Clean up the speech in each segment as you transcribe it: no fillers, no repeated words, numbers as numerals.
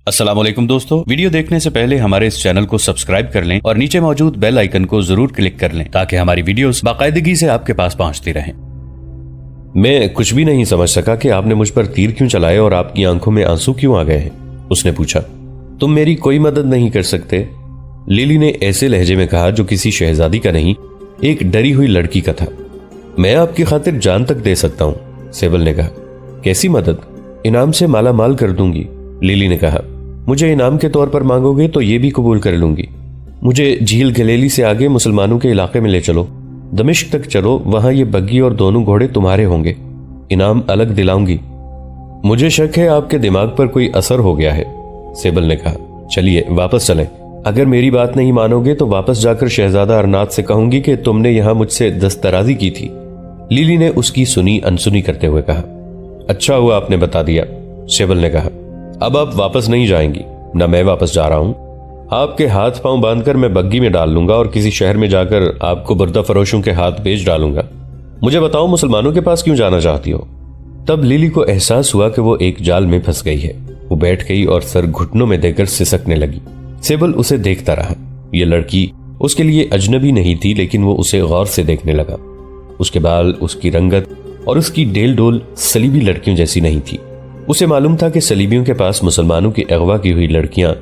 السلام علیکم دوستو، ویڈیو دیکھنے سے پہلے ہمارے اس چینل کو سبسکرائب کر لیں اور نیچے موجود بیل آئیکن کو ضرور کلک کر لیں تاکہ ہماری ویڈیوز باقاعدگی سے آپ کے پاس پہنچتی رہیں۔ میں کچھ بھی نہیں سمجھ سکا کہ آپ نے مجھ پر تیر کیوں چلائے اور آپ کی آنکھوں میں آنسو کیوں آ گئے ہیں، اس نے پوچھا۔ تم میری کوئی مدد نہیں کر سکتے، لیلی نے ایسے لہجے میں کہا جو کسی شہزادی کا نہیں، ایک ڈری ہوئی لڑکی کا تھا۔ میں آپ کی خاطر جان تک دے سکتا ہوں، سیبل نے کہا۔ کیسی مدد؟ انعام سے مالا مال کر دوں گی، لیلی نے کہا۔ مجھے انعام کے طور پر مانگو گے تو یہ بھی قبول کر لوں گی۔ مجھے جھیل گلیلی سے آگے مسلمانوں کے علاقے میں لے چلو، دمشق تک چلو، وہاں یہ بگی اور دونوں گھوڑے تمہارے ہوں گے، انعام الگ دلاؤں گی۔ مجھے شک ہے آپ کے دماغ پر کوئی اثر ہو گیا ہے، سیبل نے کہا۔ چلیے واپس چلیں، اگر میری بات نہیں مانو گے تو واپس جا کر شہزادہ ارنات سے کہوں گی کہ تم نے یہاں مجھ سے دسترازی کی تھی، لیلی نے اس کی سنی انسنی کرتے ہوئے کہا۔ اچھا ہوا آپ نے بتا دیا، سیبل نے کہا۔ اب آپ واپس نہیں جائیں گی، نہ میں واپس جا رہا ہوں۔ آپ کے ہاتھ پاؤں باندھ کر میں بگی میں ڈال لوں گا اور کسی شہر میں جا کر آپ کو بردہ فروشوں کے ہاتھ بیچ ڈالوں گا۔ مجھے بتاؤ مسلمانوں کے پاس کیوں جانا چاہتی ہو؟ تب لیلی کو احساس ہوا کہ وہ ایک جال میں پھنس گئی ہے۔ وہ بیٹھ گئی اور سر گھٹنوں میں دے کر سسکنے لگی۔ سیبل اسے دیکھتا رہا۔ یہ لڑکی اس کے لیے اجنبی نہیں تھی، لیکن وہ اسے غور سے دیکھنے لگا۔ اس کے بال، اس کی رنگت اور اس کی ڈیل ڈول صلیبی لڑکیوں جیسی نہیں تھی۔ اسے معلوم تھا کہ صلیبیوں کے پاس مسلمانوں کی اغوا کی ہوئی لڑکیاں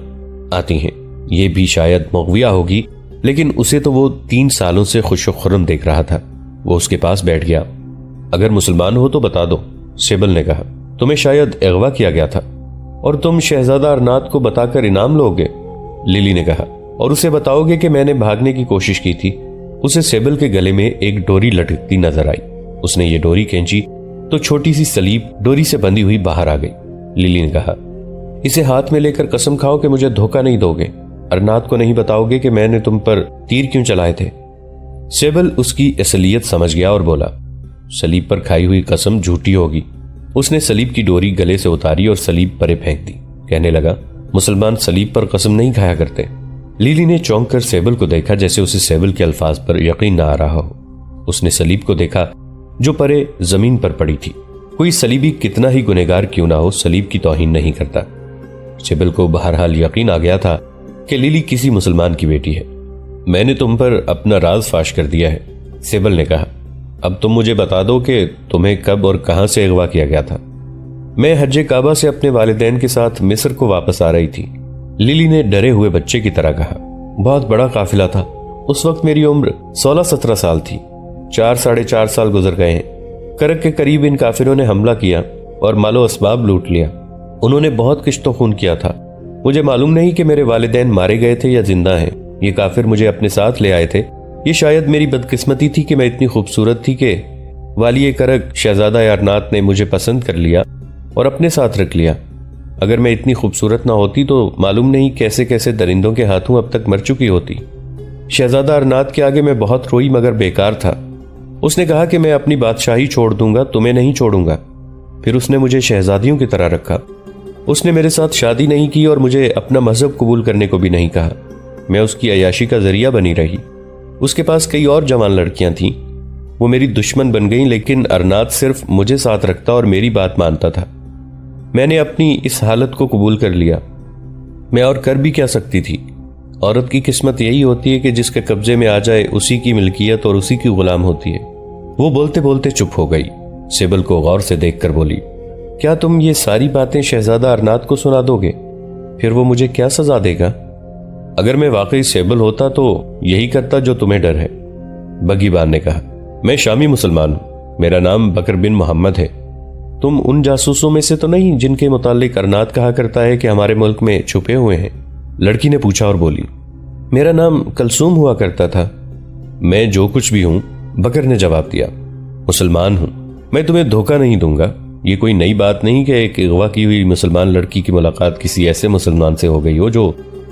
آتی ہیں، یہ بھی شاید مغویہ ہوگی، لیکن اسے تو وہ 3 سالوں سے خوش و خرم دیکھ رہا تھا۔ وہ اس کے پاس بیٹھ گیا۔ اگر مسلمان ہو تو بتا دو، سیبل نے کہا۔ تمہیں شاید اغوا کیا گیا تھا اور تم شہزادہ ارنات کو بتا کر انعام لو گے، لیلی نے کہا، اور اسے بتاؤ گے کہ میں نے بھاگنے کی کوشش کی تھی۔ اسے سیبل کے گلے میں ایک ڈوری لٹکتی نظر آئی۔ اس نے یہ ڈوری کھینچی تو چھوٹی سی سلیب ڈوری سے بندھی ہوئی باہر آ گئی۔ لیلی نے کہا، اسے ہاتھ میں لے کر قسم کھاؤ کہ مجھے دھوکہ نہیں دو گے، ارنات کو نہیں بتاؤ گے کہ میں نے تم پر تیر کیوں چلائے تھے۔ سیبل اس کی اصلیت سمجھ گیا اور بولا، سلیب پر کھائی ہوئی قسم جھوٹی ہوگی۔ اس نے سلیب کی ڈوری گلے سے اتاری اور سلیب پرے پھینک دی۔ کہنے لگا، مسلمان سلیب پر قسم نہیں کھایا کرتے۔ لیلی نے چونک کر سیبل کو دیکھا جیسے اسے سیبل کے الفاظ پر یقین نہ آ رہا ہو۔ اس نے سلیب کو دیکھا جو پرے زمین پر پڑی تھی۔ کوئی صلیبی کتنا ہی گنہگار کیوں نہ ہو، صلیب کی توہین نہیں کرتا۔ سیبل کو بہرحال یقین آ گیا تھا کہ لیلی کسی مسلمان کی بیٹی ہے۔ میں نے تم پر اپنا راز فاش کر دیا ہے، سیبل نے کہا۔ اب تم مجھے بتا دو کہ تمہیں کب اور کہاں سے اغوا کیا گیا تھا۔ میں حج کعبہ سے اپنے والدین کے ساتھ مصر کو واپس آ رہی تھی، لیلی نے ڈرے ہوئے بچے کی طرح کہا۔ بہت بڑا قافلہ تھا۔ اس وقت میری عمر 16-17 سال تھی۔ 4-4.5 سال گزر گئے ہیں۔ کرک کے قریب ان کافروں نے حملہ کیا اور مال و اسباب لوٹ لیا۔ انہوں نے بہت کشت و خون کیا تھا۔ مجھے معلوم نہیں کہ میرے والدین مارے گئے تھے یا زندہ ہیں۔ یہ کافر مجھے اپنے ساتھ لے آئے تھے۔ یہ شاید میری بدقسمتی تھی کہ میں اتنی خوبصورت تھی کہ والی کرک شہزادہ ارنات نے مجھے پسند کر لیا اور اپنے ساتھ رکھ لیا۔ اگر میں اتنی خوبصورت نہ ہوتی تو معلوم نہیں کیسے کیسے درندوں کے ہاتھوں اب تک مر چکی ہوتی۔ شہزادہ ارنات کے آگے میں بہت روئی مگر بیکار تھا۔ اس نے کہا کہ میں اپنی بادشاہی چھوڑ دوں گا، تمہیں نہیں چھوڑوں گا۔ پھر اس نے مجھے شہزادیوں کی طرح رکھا۔ اس نے میرے ساتھ شادی نہیں کی اور مجھے اپنا مذہب قبول کرنے کو بھی نہیں کہا۔ میں اس کی عیاشی کا ذریعہ بنی رہی۔ اس کے پاس کئی اور جوان لڑکیاں تھیں، وہ میری دشمن بن گئیں، لیکن ارنات صرف مجھے ساتھ رکھتا اور میری بات مانتا تھا۔ میں نے اپنی اس حالت کو قبول کر لیا۔ میں اور کر بھی کیا سکتی تھی؟ عورت کی قسمت یہی ہوتی ہے کہ جس کے قبضے میں آ جائے اسی کی ملکیت اور اسی کی غلام ہوتی ہے۔ وہ بولتے بولتے چپ ہو گئی۔ سیبل کو غور سے دیکھ کر بولی، کیا تم یہ ساری باتیں شہزادہ ارنات کو سنا دو گے؟ پھر وہ مجھے کیا سزا دے گا؟ اگر میں واقعی سیبل ہوتا تو یہی کرتا جو تمہیں ڈر ہے، بگی بان نے کہا۔ میں شامی مسلمان ہوں، میرا نام بکر بن محمد ہے۔ تم ان جاسوسوں میں سے تو نہیں جن کے متعلق ارنات کہا کرتا ہے کہ ہمارے ملک میں چھپے ہوئے ہیں؟ لڑکی نے پوچھا اور بولی، میرا نام کلثوم ہوا کرتا تھا۔ میں جو کچھ بھی ہوں، بکر نے جواب دیا، مسلمان ہوں۔ میں تمہیں دھوکہ نہیں دوں گا۔ یہ کوئی نئی بات نہیں کہ ایک اغوا کی ہوئی مسلمان لڑکی کی ملاقات کسی ایسے مسلمان سے ہو گئی ہو جو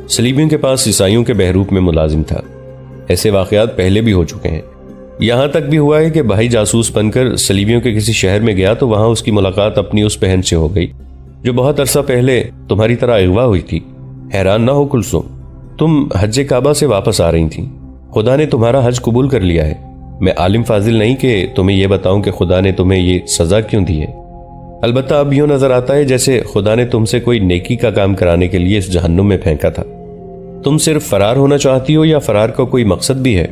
صلیبیوں کے پاس عیسائیوں کے بہروپ میں ملازم تھا۔ ایسے واقعات پہلے بھی ہو چکے ہیں۔ یہاں تک بھی ہوا ہے کہ بھائی جاسوس بن کر صلیبیوں کے کسی شہر میں گیا تو وہاں اس کی ملاقات اپنی اس بہن سے ہو گئی جو بہت عرصہ پہلے تمہاری طرح اغوا ہوئی تھی۔ حیران نہ ہو کلثوم، تم حج کعبہ سے واپس آ رہی تھیں، خدا نے تمہارا حج قبول کر لیا ہے۔ میں عالم فاضل نہیں کہ تمہیں یہ بتاؤں کہ خدا نے تمہیں یہ سزا کیوں دی ہے۔ البتہ اب یوں نظر آتا ہے جیسے خدا نے تم سے کوئی نیکی کا کام کرانے کے لیے اس جہنم میں پھینکا تھا۔ تم صرف فرار ہونا چاہتی ہو یا فرار کا کوئی مقصد بھی ہے؟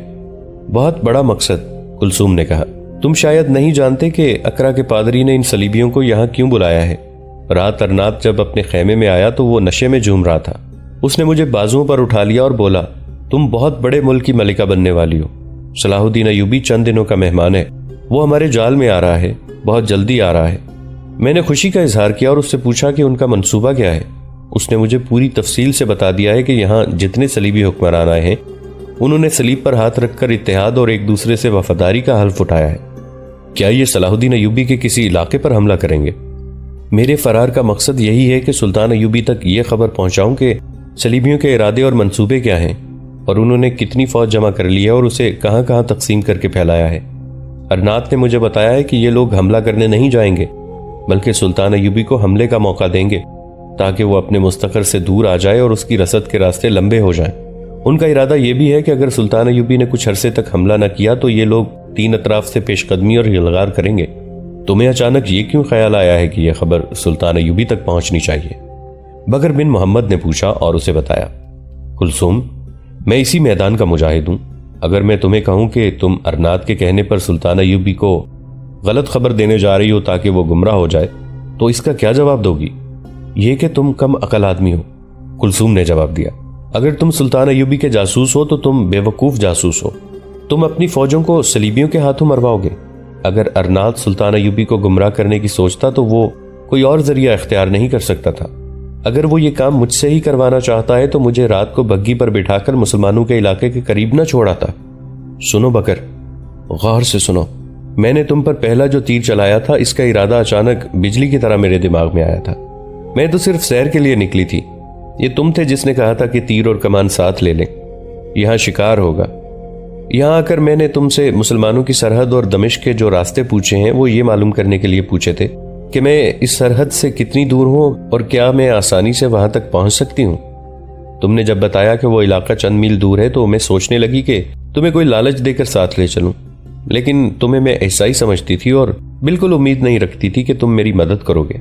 بہت بڑا مقصد، کلثوم نے کہا۔ تم شاید نہیں جانتے کہ اقرا کے پادری نے ان صلیبیوں کو یہاں کیوں بلایا ہے۔ رات ارنات جب اپنے خیمے میں آیا تو وہ نشے میں جھوم رہا تھا۔ اس نے مجھے بازوؤں پر اٹھا لیا اور بولا، تم بہت بڑے ملک کی ملکہ بننے والی ہو۔ صلاح الدین ایوبی چند دنوں کا مہمان ہے، وہ ہمارے جال میں آ رہا ہے، بہت جلدی آ رہا ہے۔ میں نے خوشی کا اظہار کیا اور اس سے پوچھا کہ ان کا منصوبہ کیا ہے۔ اس نے مجھے پوری تفصیل سے بتا دیا ہے کہ یہاں جتنے صلیبی حکمران آئے ہیں انہوں نے صلیب پر ہاتھ رکھ کر اتحاد اور ایک دوسرے سے وفاداری کا حلف اٹھایا ہے۔ کیا یہ صلاح الدین ایوبی کے کسی علاقے پر حملہ کریں گے؟ میرے فرار کا مقصد یہی ہے کہ سلطان ایوبی تک یہ خبر پہنچاؤں کہ صلیبیوں کے ارادے اور منصوبے کیا ہیں اور انہوں نے کتنی فوج جمع کر لی ہے اور اسے کہاں کہاں تقسیم کر کے پھیلایا ہے۔ ارنات نے مجھے بتایا ہے کہ یہ لوگ حملہ کرنے نہیں جائیں گے بلکہ سلطان ایوبی کو حملے کا موقع دیں گے تاکہ وہ اپنے مستقر سے دور آ جائے اور اس کی رسد کے راستے لمبے ہو جائیں۔ ان کا ارادہ یہ بھی ہے کہ اگر سلطان ایوبی نے کچھ عرصے تک حملہ نہ کیا تو یہ لوگ تین اطراف سے پیش قدمی اور یلغار کریں گے۔ تمہیں اچانک یہ کیوں خیال آیا ہے کہ یہ خبر سلطان ایوبی تک پہنچنی چاہیے؟ بکر بن محمد نے پوچھا اور اسے بتایا۔ کلثوم، میں اسی میدان کا مجاہد ہوں۔ اگر میں تمہیں کہوں کہ تم ارنات کے کہنے پر سلطان ایوبی کو غلط خبر دینے جا رہی ہو تاکہ وہ گمراہ ہو جائے تو اس کا کیا جواب دو گی؟ یہ کہ تم کم عقل آدمی ہو، کلثوم نے جواب دیا۔ اگر تم سلطان ایوبی کے جاسوس ہو تو تم بے وقوف جاسوس ہو۔ تم اپنی فوجوں کو صلیبیوں کے ہاتھوں مرواؤ گے۔ اگر ارنات سلطان ایوبی کو گمراہ کرنے کی سوچتا تو وہ کوئی اور ذریعہ اختیار نہیں کر سکتا تھا۔ اگر وہ یہ کام مجھ سے ہی کروانا چاہتا ہے تو مجھے رات کو بگھی پر بٹھا کر مسلمانوں کے علاقے کے قریب نہ چھوڑا تھا۔ سنو بکر، غور سے سنو۔ میں نے تم پر پہلا جو تیر چلایا تھا اس کا ارادہ اچانک بجلی کی طرح میرے دماغ میں آیا تھا۔ میں تو صرف سیر کے لیے نکلی تھی۔ یہ تم تھے جس نے کہا تھا کہ تیر اور کمان ساتھ لے لیں، یہاں شکار ہوگا۔ یہاں آ کر میں نے تم سے مسلمانوں کی سرحد اور دمشق کے جو راستے پوچھے ہیں وہ یہ معلوم کرنے کے لیے پوچھے تھے کہ میں اس سرحد سے کتنی دور ہوں اور کیا میں آسانی سے وہاں تک پہنچ سکتی ہوں۔ تم نے جب بتایا کہ وہ علاقہ چند میل دور ہے تو میں سوچنے لگی کہ تمہیں کوئی لالچ دے کر ساتھ لے چلوں، لیکن تمہیں میں ایسا ہی سمجھتی تھی اور بالکل امید نہیں رکھتی تھی کہ تم میری مدد کرو گے،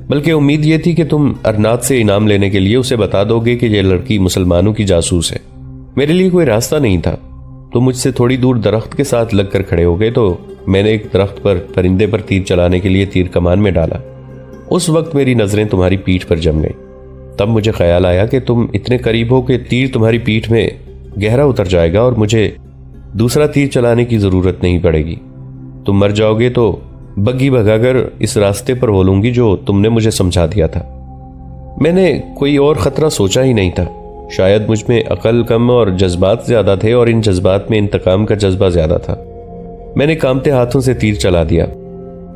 بلکہ امید یہ تھی کہ تم ارنات سے انعام لینے کے لیے اسے بتا دو گے کہ یہ لڑکی مسلمانوں کی جاسوس ہے۔ میرے لیے کوئی راستہ نہیں تھا۔ تم مجھ سے تھوڑی دور درخت کے ساتھ لگ کر کھڑے ہو گئے تو میں نے ایک درخت پر پرندے پر تیر چلانے کے لیے تیر کمان میں ڈالا۔ اس وقت میری نظریں تمہاری پیٹھ پر جم گئیں۔ تب مجھے خیال آیا کہ تم اتنے قریب ہو کہ تیر تمہاری پیٹھ میں گہرا اتر جائے گا اور مجھے دوسرا تیر چلانے کی ضرورت نہیں پڑے گی۔ تم مر جاؤ گے تو بگھی بھگا کر اس راستے پر بولوں گی جو تم نے مجھے سمجھا دیا تھا۔ میں نے کوئی اور خطرہ سوچا ہی نہیں تھا۔ شاید مجھ میں عقل کم اور جذبات زیادہ تھے اور ان جذبات میں انتقام کا جذبہ زیادہ تھا۔ میں نے کامتے ہاتھوں سے تیر چلا دیا۔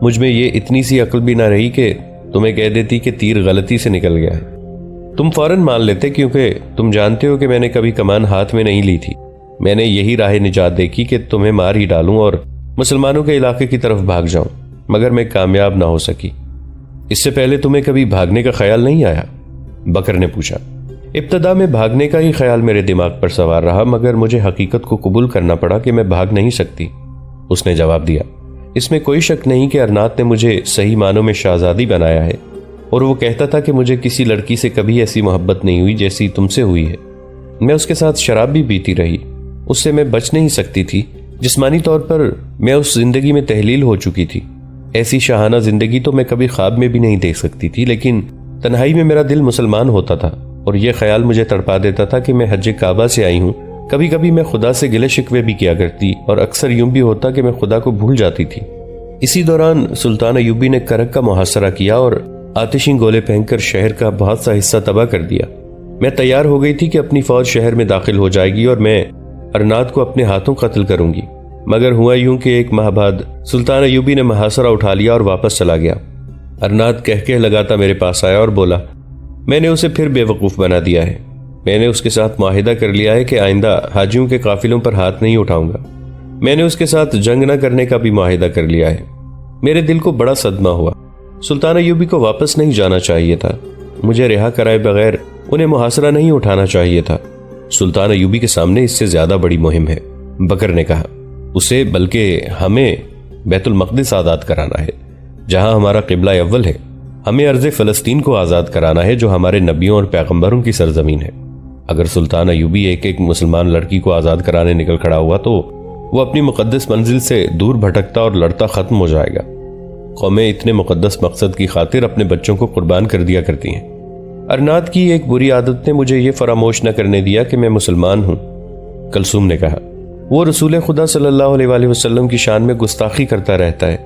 مجھ میں یہ اتنی سی عقل بھی نہ رہی کہ تمہیں کہہ دیتی کہ تیر غلطی سے نکل گیا ہے۔ تم فوراً مان لیتے کیونکہ تم جانتے ہو کہ میں نے کبھی کمان ہاتھ میں نہیں لی تھی۔ میں نے یہی راہ نجات دیکھی کہ تمہیں مار ہی ڈالوں اور مسلمانوں کے علاقے کی طرف بھاگ جاؤں، مگر میں کامیاب نہ ہو سکی۔ اس سے پہلے تمہیں کبھی بھاگنے کا خیال نہیں آیا؟ بکر نے پوچھا۔ ابتدا میں بھاگنے کا ہی خیال میرے دماغ پر سوار رہا، مگر مجھے حقیقت کو قبول کرنا پڑا کہ میں بھاگ نہیں سکتی، اس نے جواب دیا۔ اس میں کوئی شک نہیں کہ ارنات نے مجھے صحیح معنوں میں شہزادی بنایا ہے، اور وہ کہتا تھا کہ مجھے کسی لڑکی سے کبھی ایسی محبت نہیں ہوئی جیسی تم سے ہوئی ہے۔ میں اس کے ساتھ شراب بھی پیتی رہی، اس سے میں بچ نہیں سکتی تھی۔ جسمانی طور پر میں اس زندگی میں تحلیل ہو چکی تھی۔ ایسی شاہانہ زندگی تو میں کبھی خواب میں بھی نہیں دیکھ سکتی تھی، لیکن تنہائی میں میرا دل مسلمان ہوتا تھا اور یہ خیال مجھے تڑپا دیتا تھا کہ میں حج کعبہ سے آئی ہوں۔ کبھی کبھی میں خدا سے گلے شکوے بھی کیا کرتی اور اکثر یوں بھی ہوتا کہ میں خدا کو بھول جاتی تھی۔ اسی دوران سلطان ایوبی نے کرک کا محاصرہ کیا اور آتشیں گولے پھینک کر شہر کا بہت سا حصہ تباہ کر دیا۔ میں تیار ہو گئی تھی کہ اپنی فوج شہر میں داخل ہو جائے گی اور میں ارنات کو اپنے ہاتھوں قتل کروں گی، مگر ہوا یوں کہ ایک ماہ بعد سلطان ایوبی نے محاصرہ اٹھا لیا اور واپس چلا گیا۔ ارنات کہہ لگاتا میرے پاس آیا اور بولا، میں نے اسے پھر بے وقوف بنا دیا ہے۔ میں نے اس کے ساتھ معاہدہ کر لیا ہے کہ آئندہ حاجیوں کے قافلوں پر ہاتھ نہیں اٹھاؤں گا۔ میں نے اس کے ساتھ جنگ نہ کرنے کا بھی معاہدہ کر لیا ہے۔ میرے دل کو بڑا صدمہ ہوا۔ سلطان ایوبی کو واپس نہیں جانا چاہیے تھا، مجھے رہا کرائے بغیر انہیں محاصرہ نہیں اٹھانا چاہیے تھا۔ سلطان ایوبی کے سامنے اس سے زیادہ بڑی مہم ہے، بکر نے کہا۔ اسے بلکہ ہمیں بیت المقدس آزاد کرانا ہے، جہاں ہمارا قبلہ اول ہے۔ ہمیں ارض فلسطین کو آزاد کرانا ہے جو ہمارے نبیوں اور پیغمبروں کی سرزمین ہے۔ اگر سلطان ایوبی ایک ایک مسلمان لڑکی کو آزاد کرانے نکل کھڑا ہوا تو وہ اپنی مقدس منزل سے دور بھٹکتا اور لڑتا ختم ہو جائے گا۔ قومیں اتنے مقدس مقصد کی خاطر اپنے بچوں کو قربان کر دیا کرتی ہیں۔ ارنات کی ایک بری عادت نے مجھے یہ فراموش نہ کرنے دیا کہ میں مسلمان ہوں، کلثوم نے کہا۔ وہ رسول خدا صلی اللہ علیہ وآلہ وسلم کی شان میں گستاخی کرتا رہتا ہے۔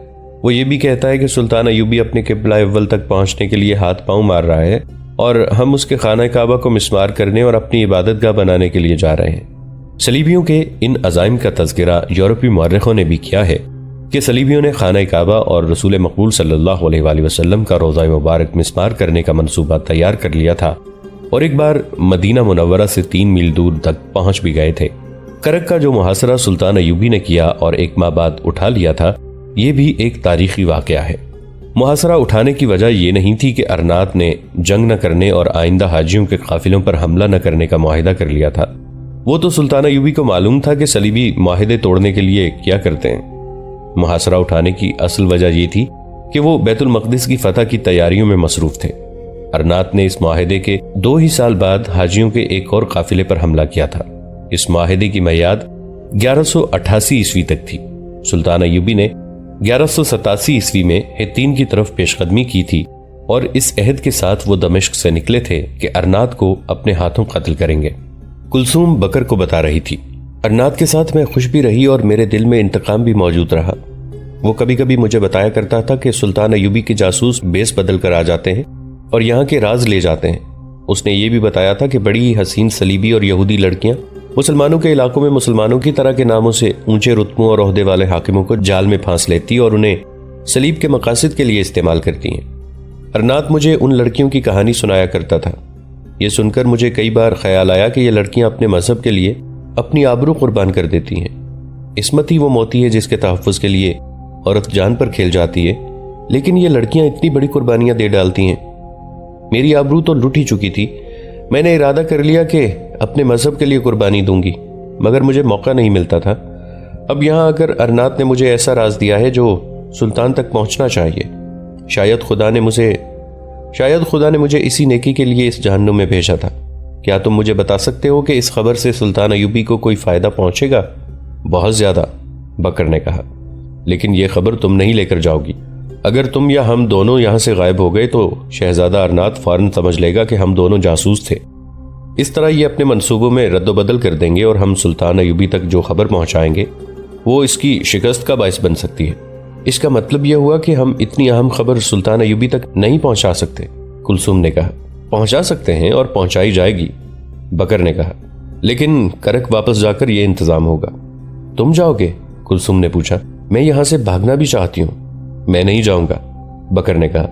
وہ یہ بھی کہتا ہے کہ سلطان ایوبی اپنے قبلہ اول تک پہنچنے کے لیے ہاتھ پاؤں مار رہا ہے اور ہم اس کے خانہ کعبہ کو مسمار کرنے اور اپنی عبادت گاہ بنانے کے لیے جا رہے ہیں۔ صلیبیوں کے ان عزائم کا تذکرہ یورپی مورخوں نے بھی کیا ہے کہ صلیبیوں نے خانہ کعبہ اور رسول مقبول صلی اللہ علیہ وآلہ وسلم کا روضہ مبارک مسمار کرنے کا منصوبہ تیار کر لیا تھا اور ایک بار مدینہ منورہ سے 3 میل دور تک پہنچ بھی گئے تھے۔ کرک کا جو محاصرہ سلطان ایوبی نے کیا اور 1 ماہ بعد اٹھا لیا تھا، یہ بھی ایک تاریخی واقعہ ہے۔ محاصرہ اٹھانے کی وجہ یہ نہیں تھی کہ ارنات نے جنگ نہ کرنے اور آئندہ حاجیوں کے قافلوں پر حملہ نہ کرنے کا معاہدہ کر لیا تھا۔ وہ تو سلطان ایوبی کو معلوم تھا کہ صلیبی معاہدے توڑنے کے لیے کیا کرتے ہیں۔ محاصرہ اٹھانے کی اصل وجہ یہ تھی کہ وہ بیت المقدس کی فتح کی تیاریوں میں مصروف تھے۔ ارنات نے اس معاہدے کے 2 ہی سال بعد حاجیوں کے ایک اور قافلے پر حملہ کیا تھا۔ اس معاہدے کی میعاد 1188 عیسوی تک تھی۔ سلطان ایوبی نے 1187 عیسوی میں ہتین کی طرف پیش قدمی کی تھی اور اس عہد کے ساتھ وہ دمشق سے نکلے تھے کہ ارنات کو اپنے ہاتھوں قتل کریں گے۔ کلثوم بکر کو بتا رہی تھی، ارنات کے ساتھ میں خوش بھی رہی اور میرے دل میں انتقام بھی موجود رہا۔ وہ کبھی کبھی مجھے بتایا کرتا تھا کہ سلطان ایوبی کے جاسوس بیس بدل کر آ جاتے ہیں اور یہاں کے راز لے جاتے ہیں۔ اس نے یہ بھی بتایا تھا کہ بڑی حسین صلیبی اور یہودی لڑکیاں مسلمانوں کے علاقوں میں مسلمانوں کی طرح کے ناموں سے اونچے رتبوں اور عہدے والے حاکموں کو جال میں پھانس لیتی اور انہیں صلیب کے مقاصد کے لیے استعمال کرتی ہیں۔ ارنات مجھے ان لڑکیوں کی کہانی سنایا کرتا تھا۔ یہ سن کر مجھے کئی بار خیال آیا کہ یہ لڑکیاں اپنے مذہب کے لیے اپنی آبرو قربان کر دیتی ہیں۔ عصمت ہی وہ موتی ہے جس کے تحفظ کے لیے عورت جان پر کھیل جاتی ہے، لیکن یہ لڑکیاں اتنی بڑی قربانیاں دے ڈالتی ہیں۔ میری آبرو تو لٹ ہی چکی تھی۔ میں نے ارادہ کر لیا کہ اپنے مذہب کے لیے قربانی دوں گی، مگر مجھے موقع نہیں ملتا تھا۔ اب یہاں اگر ارنات نے مجھے ایسا راز دیا ہے جو سلطان تک پہنچنا چاہیے، شاید خدا نے مجھے اسی نیکی کے لیے اس جہنم میں بھیجا تھا۔ کیا تم مجھے بتا سکتے ہو کہ اس خبر سے سلطان ایوبی کو کوئی فائدہ پہنچے گا؟ بہت زیادہ، بکر نے کہا، لیکن یہ خبر تم نہیں لے کر جاؤ گی۔ اگر تم یا ہم دونوں یہاں سے غائب ہو گئے تو شہزادہ ارنات فوراً سمجھ لے گا کہ ہم دونوں جاسوس تھے۔ اس طرح یہ اپنے منصوبوں میں رد و بدل کر دیں گے اور ہم سلطان ایوبی تک جو خبر پہنچائیں گے وہ اس کی شکست کا باعث بن سکتی ہے۔ اس کا مطلب یہ ہوا کہ ہم اتنی اہم خبر سلطان ایوبی تک نہیں پہنچا سکتے، کلثوم نے کہا۔ پہنچا سکتے ہیں اور پہنچائی جائے گی، بکر نے کہا، لیکن کرک واپس جا کر یہ انتظام ہوگا۔ تم جاؤ گے؟ کلثوم نے پوچھا۔ میں یہاں سے بھاگنا بھی چاہتی ہوں۔ میں نہیں جاؤں گا، بکر نے کہا۔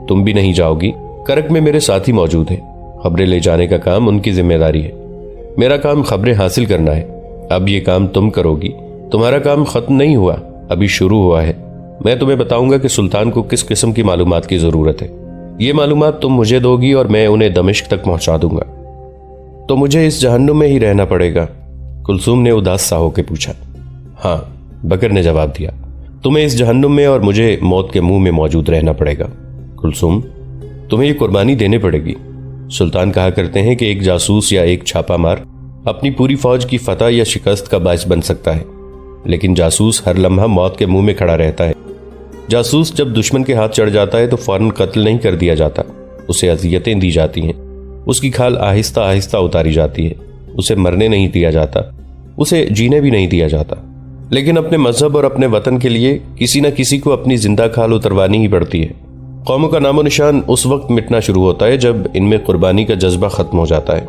تم بھی نہیں جاؤ گی؟ کرک میں میرے ساتھی موجود ہیں، خبریں لے جانے کا کام ان کی ذمہ داری ہے، میرا کام خبریں حاصل کرنا ہے۔ اب یہ کام تم کرو گی، تمہارا کام ختم نہیں ہوا، ابھی شروع ہوا ہے۔ میں تمہیں بتاؤں گا کہ سلطان کو کس قسم کی معلومات کی ضرورت ہے۔ یہ معلومات تم مجھے دو گی اور میں انہیں دمشق تک پہنچا دوں گا۔ تو مجھے اس جہنم میں ہی رہنا پڑے گا؟ کلثوم نے اداس سا ہو کے پوچھا۔ ہاں، بکر نے جواب دیا، تمہیں اس جہنم میں اور مجھے موت کے منہ میں موجود رہنا پڑے گا۔ کلثوم، تمہیں یہ قربانی دینے پڑے گی۔ سلطان کہا کرتے ہیں کہ ایک جاسوس یا ایک چھاپا مار اپنی پوری فوج کی فتح یا شکست کا باعث بن سکتا ہے، لیکن جاسوس ہر لمحہ موت کے منہ میں کھڑا رہتا ہے۔ جاسوس جب دشمن کے ہاتھ چڑھ جاتا ہے تو فوراً قتل نہیں کر دیا جاتا، اسے اذیتیں دی جاتی ہیں، اس کی کھال آہستہ آہستہ اتاری جاتی ہے، اسے مرنے نہیں دیا جاتا، اسے جینے بھی نہیں دیا جاتا۔ لیکن اپنے مذہب اور اپنے وطن کے لیے کسی نہ کسی کو اپنی زندہ کھال اتروانی ہی پڑتی ہے۔ قوموں کا نام و نشان اس وقت مٹنا شروع ہوتا ہے جب ان میں قربانی کا جذبہ ختم ہو جاتا ہے۔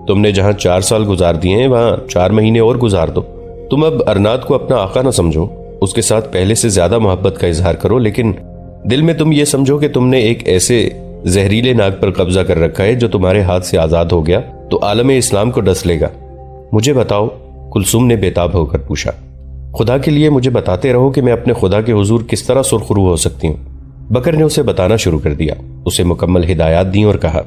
تم نے جہاں 4 سال گزار دیے ہیں وہاں 4 مہینے اور گزار دو۔ تم اب ارنات کو اپنا آقا نہ سمجھو، اس کے ساتھ پہلے سے زیادہ محبت کا اظہار کرو، لیکن دل میں تم یہ سمجھو کہ تم نے ایک ایسے زہریلے ناگ پر قبضہ کر رکھا ہے جو تمہارے ہاتھ سے آزاد ہو گیا تو عالم اسلام کو ڈس لے گا۔ مجھے بتاؤ، کلثوم نے بےتاب ہو کر پوچھا۔ خدا کے لیے مجھے بتاتے رہو کہ میں اپنے خدا کے حضور کس طرح سرخرو ہو سکتی ہوں۔ بکر نے اسے بتانا شروع کر دیا، اسے مکمل ہدایات دیں اور کہا،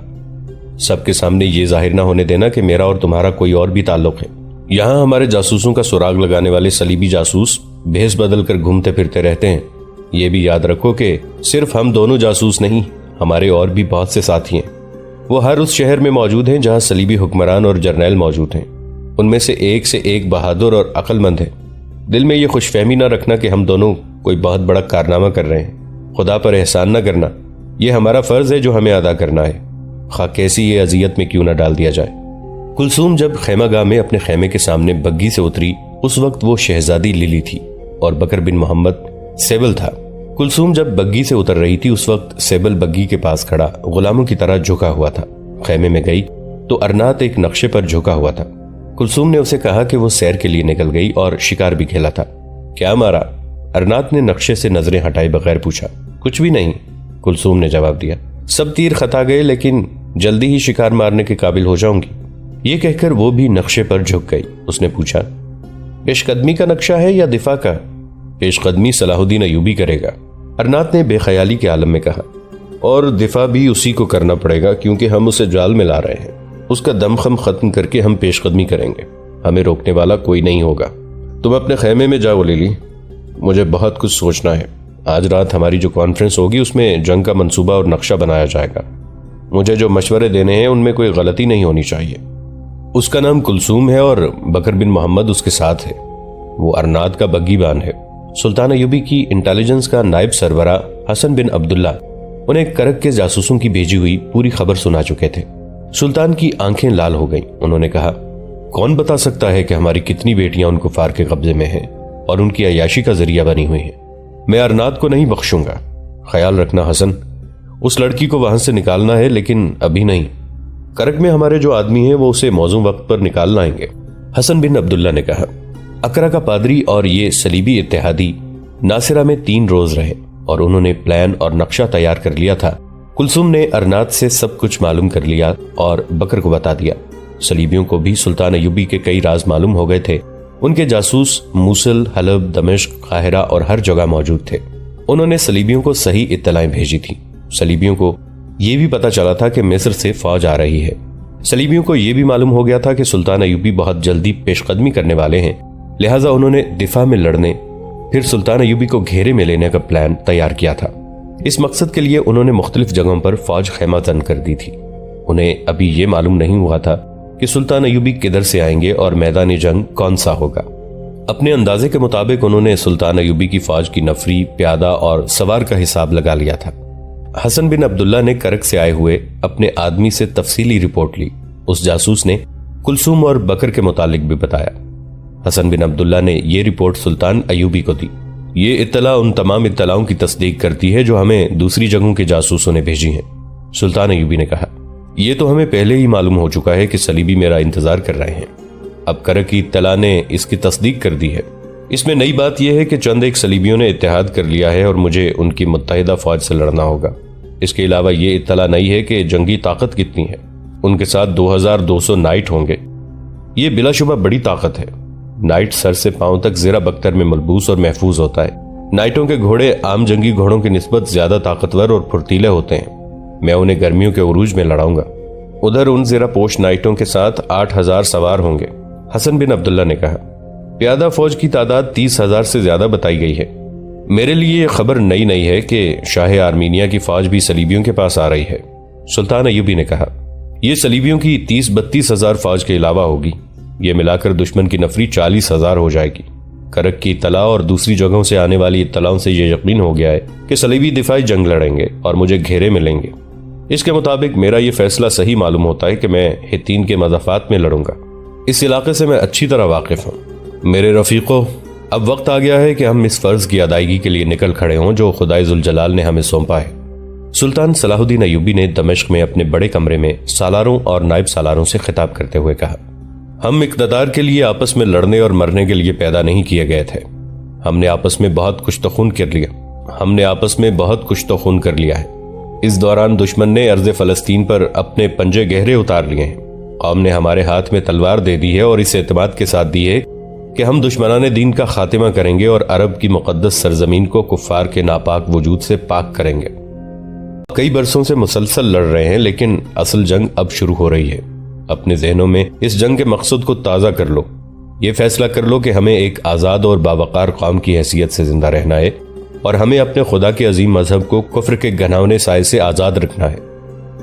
سب کے سامنے یہ ظاہر نہ ہونے دینا کہ میرا اور تمہارا کوئی اور بھی تعلق ہے۔ یہاں ہمارے جاسوسوں کا سراغ لگانے والے صلیبی جاسوس بھیس بدل کر گھومتے پھرتے رہتے ہیں۔ یہ بھی یاد رکھو کہ صرف ہم دونوں جاسوس نہیں، ہمارے اور بھی بہت سے ساتھی ہیں، وہ ہر اس شہر میں موجود ہیں جہاں صلیبی حکمران اور جرنیل موجود ہیں، ان میں سے ایک بہادر اور عقل مند ہے۔ دل میں یہ خوش فہمی نہ رکھنا کہ ہم دونوں کوئی بہت بڑا کارنامہ کر رہے ہیں، خدا پر احسان نہ کرنا، یہ ہمارا فرض ہے جو ہمیں ادا کرنا ہے، خواہ کیسی یہ اذیت میں کیوں نہ ڈال دیا جائے۔ کلثوم جب خیمہ گاہ میں اپنے خیمے کے سامنے بگی سے اتری، اس وقت وہ شہزادی لیلی تھی اور بکر بن محمد سیبل تھا۔ کلثوم جب بگی سے اتر رہی تھی اس وقت سیبل بگی کے پاس کھڑا غلاموں کی طرح جھکا ہوا تھا۔ خیمے میں گئی تو ارنات ایک نقشے پر جھکا ہوا تھا۔ کلثوم نے اسے کہا کہ وہ سیر کے لیے نکل گئی اور شکار بھی کھیلا تھا۔ کیا مارا؟ ارنات نے نقشے سے نظریں ہٹائے بغیر پوچھا۔ کچھ بھی نہیں، کلثوم نے جواب دیا۔ سب تیر خطا گئے، لیکن جلدی ہی شکار مارنے کے قابل ہو جاؤں گی۔ یہ کہہ کر وہ بھی نقشے پر جھک گئی۔ اس نے پوچھا، پیش قدمی کا نقشہ ہے یا دفاع کا؟ پیش قدمی صلاح الدین ایوبی کرے گا، ارنات نے بے خیالی کے عالم میں کہا، اور دفاع بھی اسی کو کرنا پڑے گا کیونکہ ہم اسے جال میں لا رہے ہیں۔ اس کا دم خم ختم کر کے ہم پیش قدمی کریں گے، ہمیں روکنے والا کوئی نہیں ہوگا۔ تم اپنے خیمے میں جاؤ لیلی، مجھے بہت کچھ سوچنا ہے۔ آج رات ہماری جو کانفرنس ہوگی اس میں جنگ کا منصوبہ اور نقشہ بنایا جائے گا۔ مجھے جو مشورے دینے ہیں ان میں کوئی غلطی نہیں ہونی چاہیے۔ اس کا نام کلثوم ہے اور بکر بن محمد اس کے ساتھ ہے، وہ ارنات کا بگی بان ہے۔ سلطان ایوبی کی انٹیلیجنس کا نائب سربراہ حسن بن عبداللہ انہیں کرک کے جاسوسوں کی بھیجی ہوئی پوری خبر سنا چکے تھے۔ سلطان کی آنکھیں لال ہو گئیں۔ انہوں نے کہا، کون بتا سکتا ہے کہ ہماری کتنی بیٹیاں ان کفار کے قبضے میں ہیں اور ان کی عیاشی کا ذریعہ بنی ہوئی ہیں۔ میں ارنات کو نہیں بخشوں گا۔ خیال رکھنا حسن، اس لڑکی کو وہاں سے نکالنا ہے، لیکن ابھی نہیں۔ کرک میں ہمارے جو آدمی ہیں وہ اسے موزوں وقت پر نکال لائیں گے۔ حسن بن عبداللہ نے کہا، اکرا کا پادری اور یہ صلیبی اتحادی ناصرہ میں 3 روز رہے اور انہوں نے پلان اور نقشہ تیار کر لیا تھا۔ کلثوم نے ارنات سے سب کچھ معلوم کر لیا اور بکر کو بتا دیا۔ صلیبیوں کو بھی سلطان ایوبی کے کئی راز معلوم ہو گئے تھے۔ ان کے جاسوس موصل، حلب، دمشق، قاہرہ اور ہر جگہ موجود تھے۔ انہوں نے صلیبیوں کو صحیح اطلاعیں بھیجی تھی۔ صلیبیوں کو یہ بھی پتا چلا تھا کہ مصر سے فوج آ رہی ہے۔ صلیبیوں کو یہ بھی معلوم ہو گیا تھا کہ سلطان ایوبی بہت جلدی پیش قدمی کرنے والے ہیں، لہٰذا انہوں نے دفاع میں لڑنے پھر سلطان ایوبی کو گھیرے میں لینے کا پلان تیار کیا تھا۔ اس مقصد کے لیے انہوں نے مختلف جگہوں پر فوج خیمہ تن کر دی تھی۔ انہیں ابھی یہ معلوم نہیں ہوا تھا کہ سلطان ایوبی کدھر سے آئیں گے اور میدان جنگ کون سا ہوگا۔ اپنے اندازے کے مطابق انہوں نے سلطان ایوبی کی فوج کی نفری، پیادہ اور سوار کا حساب لگا لیا تھا۔ حسن بن عبداللہ نے کرک سے آئے ہوئے اپنے آدمی سے تفصیلی رپورٹ لی۔ اس جاسوس نے کلثوم اور بکر کے متعلق بھی بتایا۔ حسن بن عبداللہ نے یہ رپورٹ سلطان ایوبی کو دی۔ یہ اطلاع ان تمام اطلاعوں کی تصدیق کرتی ہے جو ہمیں دوسری جگہوں کے جاسوسوں نے بھیجی ہیں۔ سلطان ایوبی نے کہا، یہ تو ہمیں پہلے ہی معلوم ہو چکا ہے کہ صلیبی میرا انتظار کر رہے ہیں۔ اب کرک کی اطلاع نے اس کی تصدیق کر دی ہے۔ اس میں نئی بات یہ ہے کہ چند ایک صلیبیوں نے اتحاد کر لیا ہے اور مجھے ان کی متحدہ فوج سے لڑنا ہوگا۔ اس کے علاوہ یہ اطلاع نہیں ہے کہ جنگی طاقت کتنی ہے۔ ان کے ساتھ 2200 نائٹ ہوں گے۔ یہ بلا شبہ بڑی طاقت ہے۔ نائٹ سر سے پاؤں تک زیرہ بختر میں ملبوس اور محفوظ ہوتا ہے۔ نائٹوں کے گھوڑے عام جنگی گھوڑوں کی نسبت زیادہ طاقتور اور پھرتیلے ہوتے ہیں۔ میں انہیں گرمیوں کے عروج میں لڑاؤں گا۔ ادھر ان زیرہ پوش نائٹوں کے ساتھ 8000 سوار ہوں گے۔ حسن بن عبداللہ نے کہا، پیادہ فوج کی تعداد 30,000 سے زیادہ بتائی گئی ہے۔ میرے لیے یہ خبر نئی نہیں ہے کہ شاہ آرمینیا کی فوج بھی صلیبیوں کے پاس آ رہی ہے۔ سلطان ایوبی نے کہا، یہ صلیبیوں کی 30-32,000 فوج کے علاوہ ہوگی۔ یہ ملا کر دشمن کی نفری 40,000 ہو جائے گی۔ کرک کی اطلاع اور دوسری جگہوں سے آنے والی اطلاعوں سے یہ یقین ہو گیا ہے کہ صلیبی دفاعی جنگ لڑیں گے اور مجھے گھیرے میں لیں گے۔ اس کے مطابق میرا یہ فیصلہ صحیح معلوم ہوتا ہے کہ میں ہتین کے مضافات میں لڑوں گا۔ اس علاقے سے میں اچھی طرح واقف ہوں۔ میرے رفیقوں، اب وقت آ گیا ہے کہ ہم اس فرض کی ادائیگی کے لیے نکل کھڑے ہوں جو خدائے ذوالجلال نے ہمیں سونپا ہے۔ سلطان صلاح الدین ایوبی نے دمشق میں اپنے بڑے کمرے میں سالاروں اور نائب سالاروں سے خطاب کرتے ہوئے کہا، ہم اقتدار کے لیے آپس میں لڑنے اور مرنے کے لیے پیدا نہیں کیے گئے تھے۔ ہم نے آپس میں بہت کچھ تو خون کر لیا ہے۔ اس دوران دشمن نے ارض فلسطین پر اپنے پنجے گہرے اتار لیے ہیں۔ قوم نے ہمارے ہاتھ میں تلوار دے دی ہے اور اس اعتماد کے ساتھ دی ہے کہ ہم دشمنان دین کا خاتمہ کریں گے اور عرب کی مقدس سرزمین کو کفار کے ناپاک وجود سے پاک کریں گے۔ کئی برسوں سے مسلسل لڑ رہے ہیں، لیکن اصل جنگ اب شروع ہو رہی ہے۔ اپنے ذہنوں میں اس جنگ کے مقصد کو تازہ کر لو۔ یہ فیصلہ کر لو کہ ہمیں ایک آزاد اور باوقار قوم کی حیثیت سے زندہ رہنا ہے اور ہمیں اپنے خدا کے عظیم مذہب کو کفر کے گھناؤنے سائے سے آزاد رکھنا ہے۔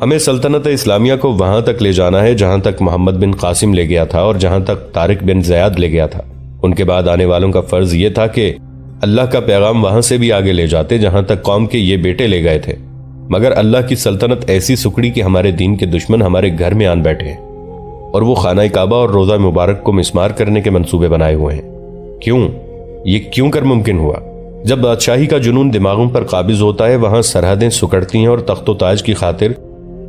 ہمیں سلطنت اسلامیہ کو وہاں تک لے جانا ہے جہاں تک محمد بن قاسم لے گیا تھا اور جہاں تک طارق بن زیاد لے گیا تھا۔ ان کے بعد آنے والوں کا فرض یہ تھا کہ اللہ کا پیغام وہاں سے بھی آگے لے جاتے جہاں تک قوم کے یہ بیٹے لے گئے تھے، مگر اللہ کی سلطنت ایسی سکڑی کہ ہمارے دین کے دشمن ہمارے گھر میں آن بیٹھے ہیں اور وہ خانہ کعبہ اور روزہ مبارک کو مسمار کرنے کے منصوبے بنائے ہوئے ہیں۔ کیوں؟ یہ کیوں کر ممکن ہوا؟ جب بادشاہی کا جنون دماغوں پر قابض ہوتا ہے، وہاں سرحدیں سکڑتی ہیں اور تخت و تاج کی خاطر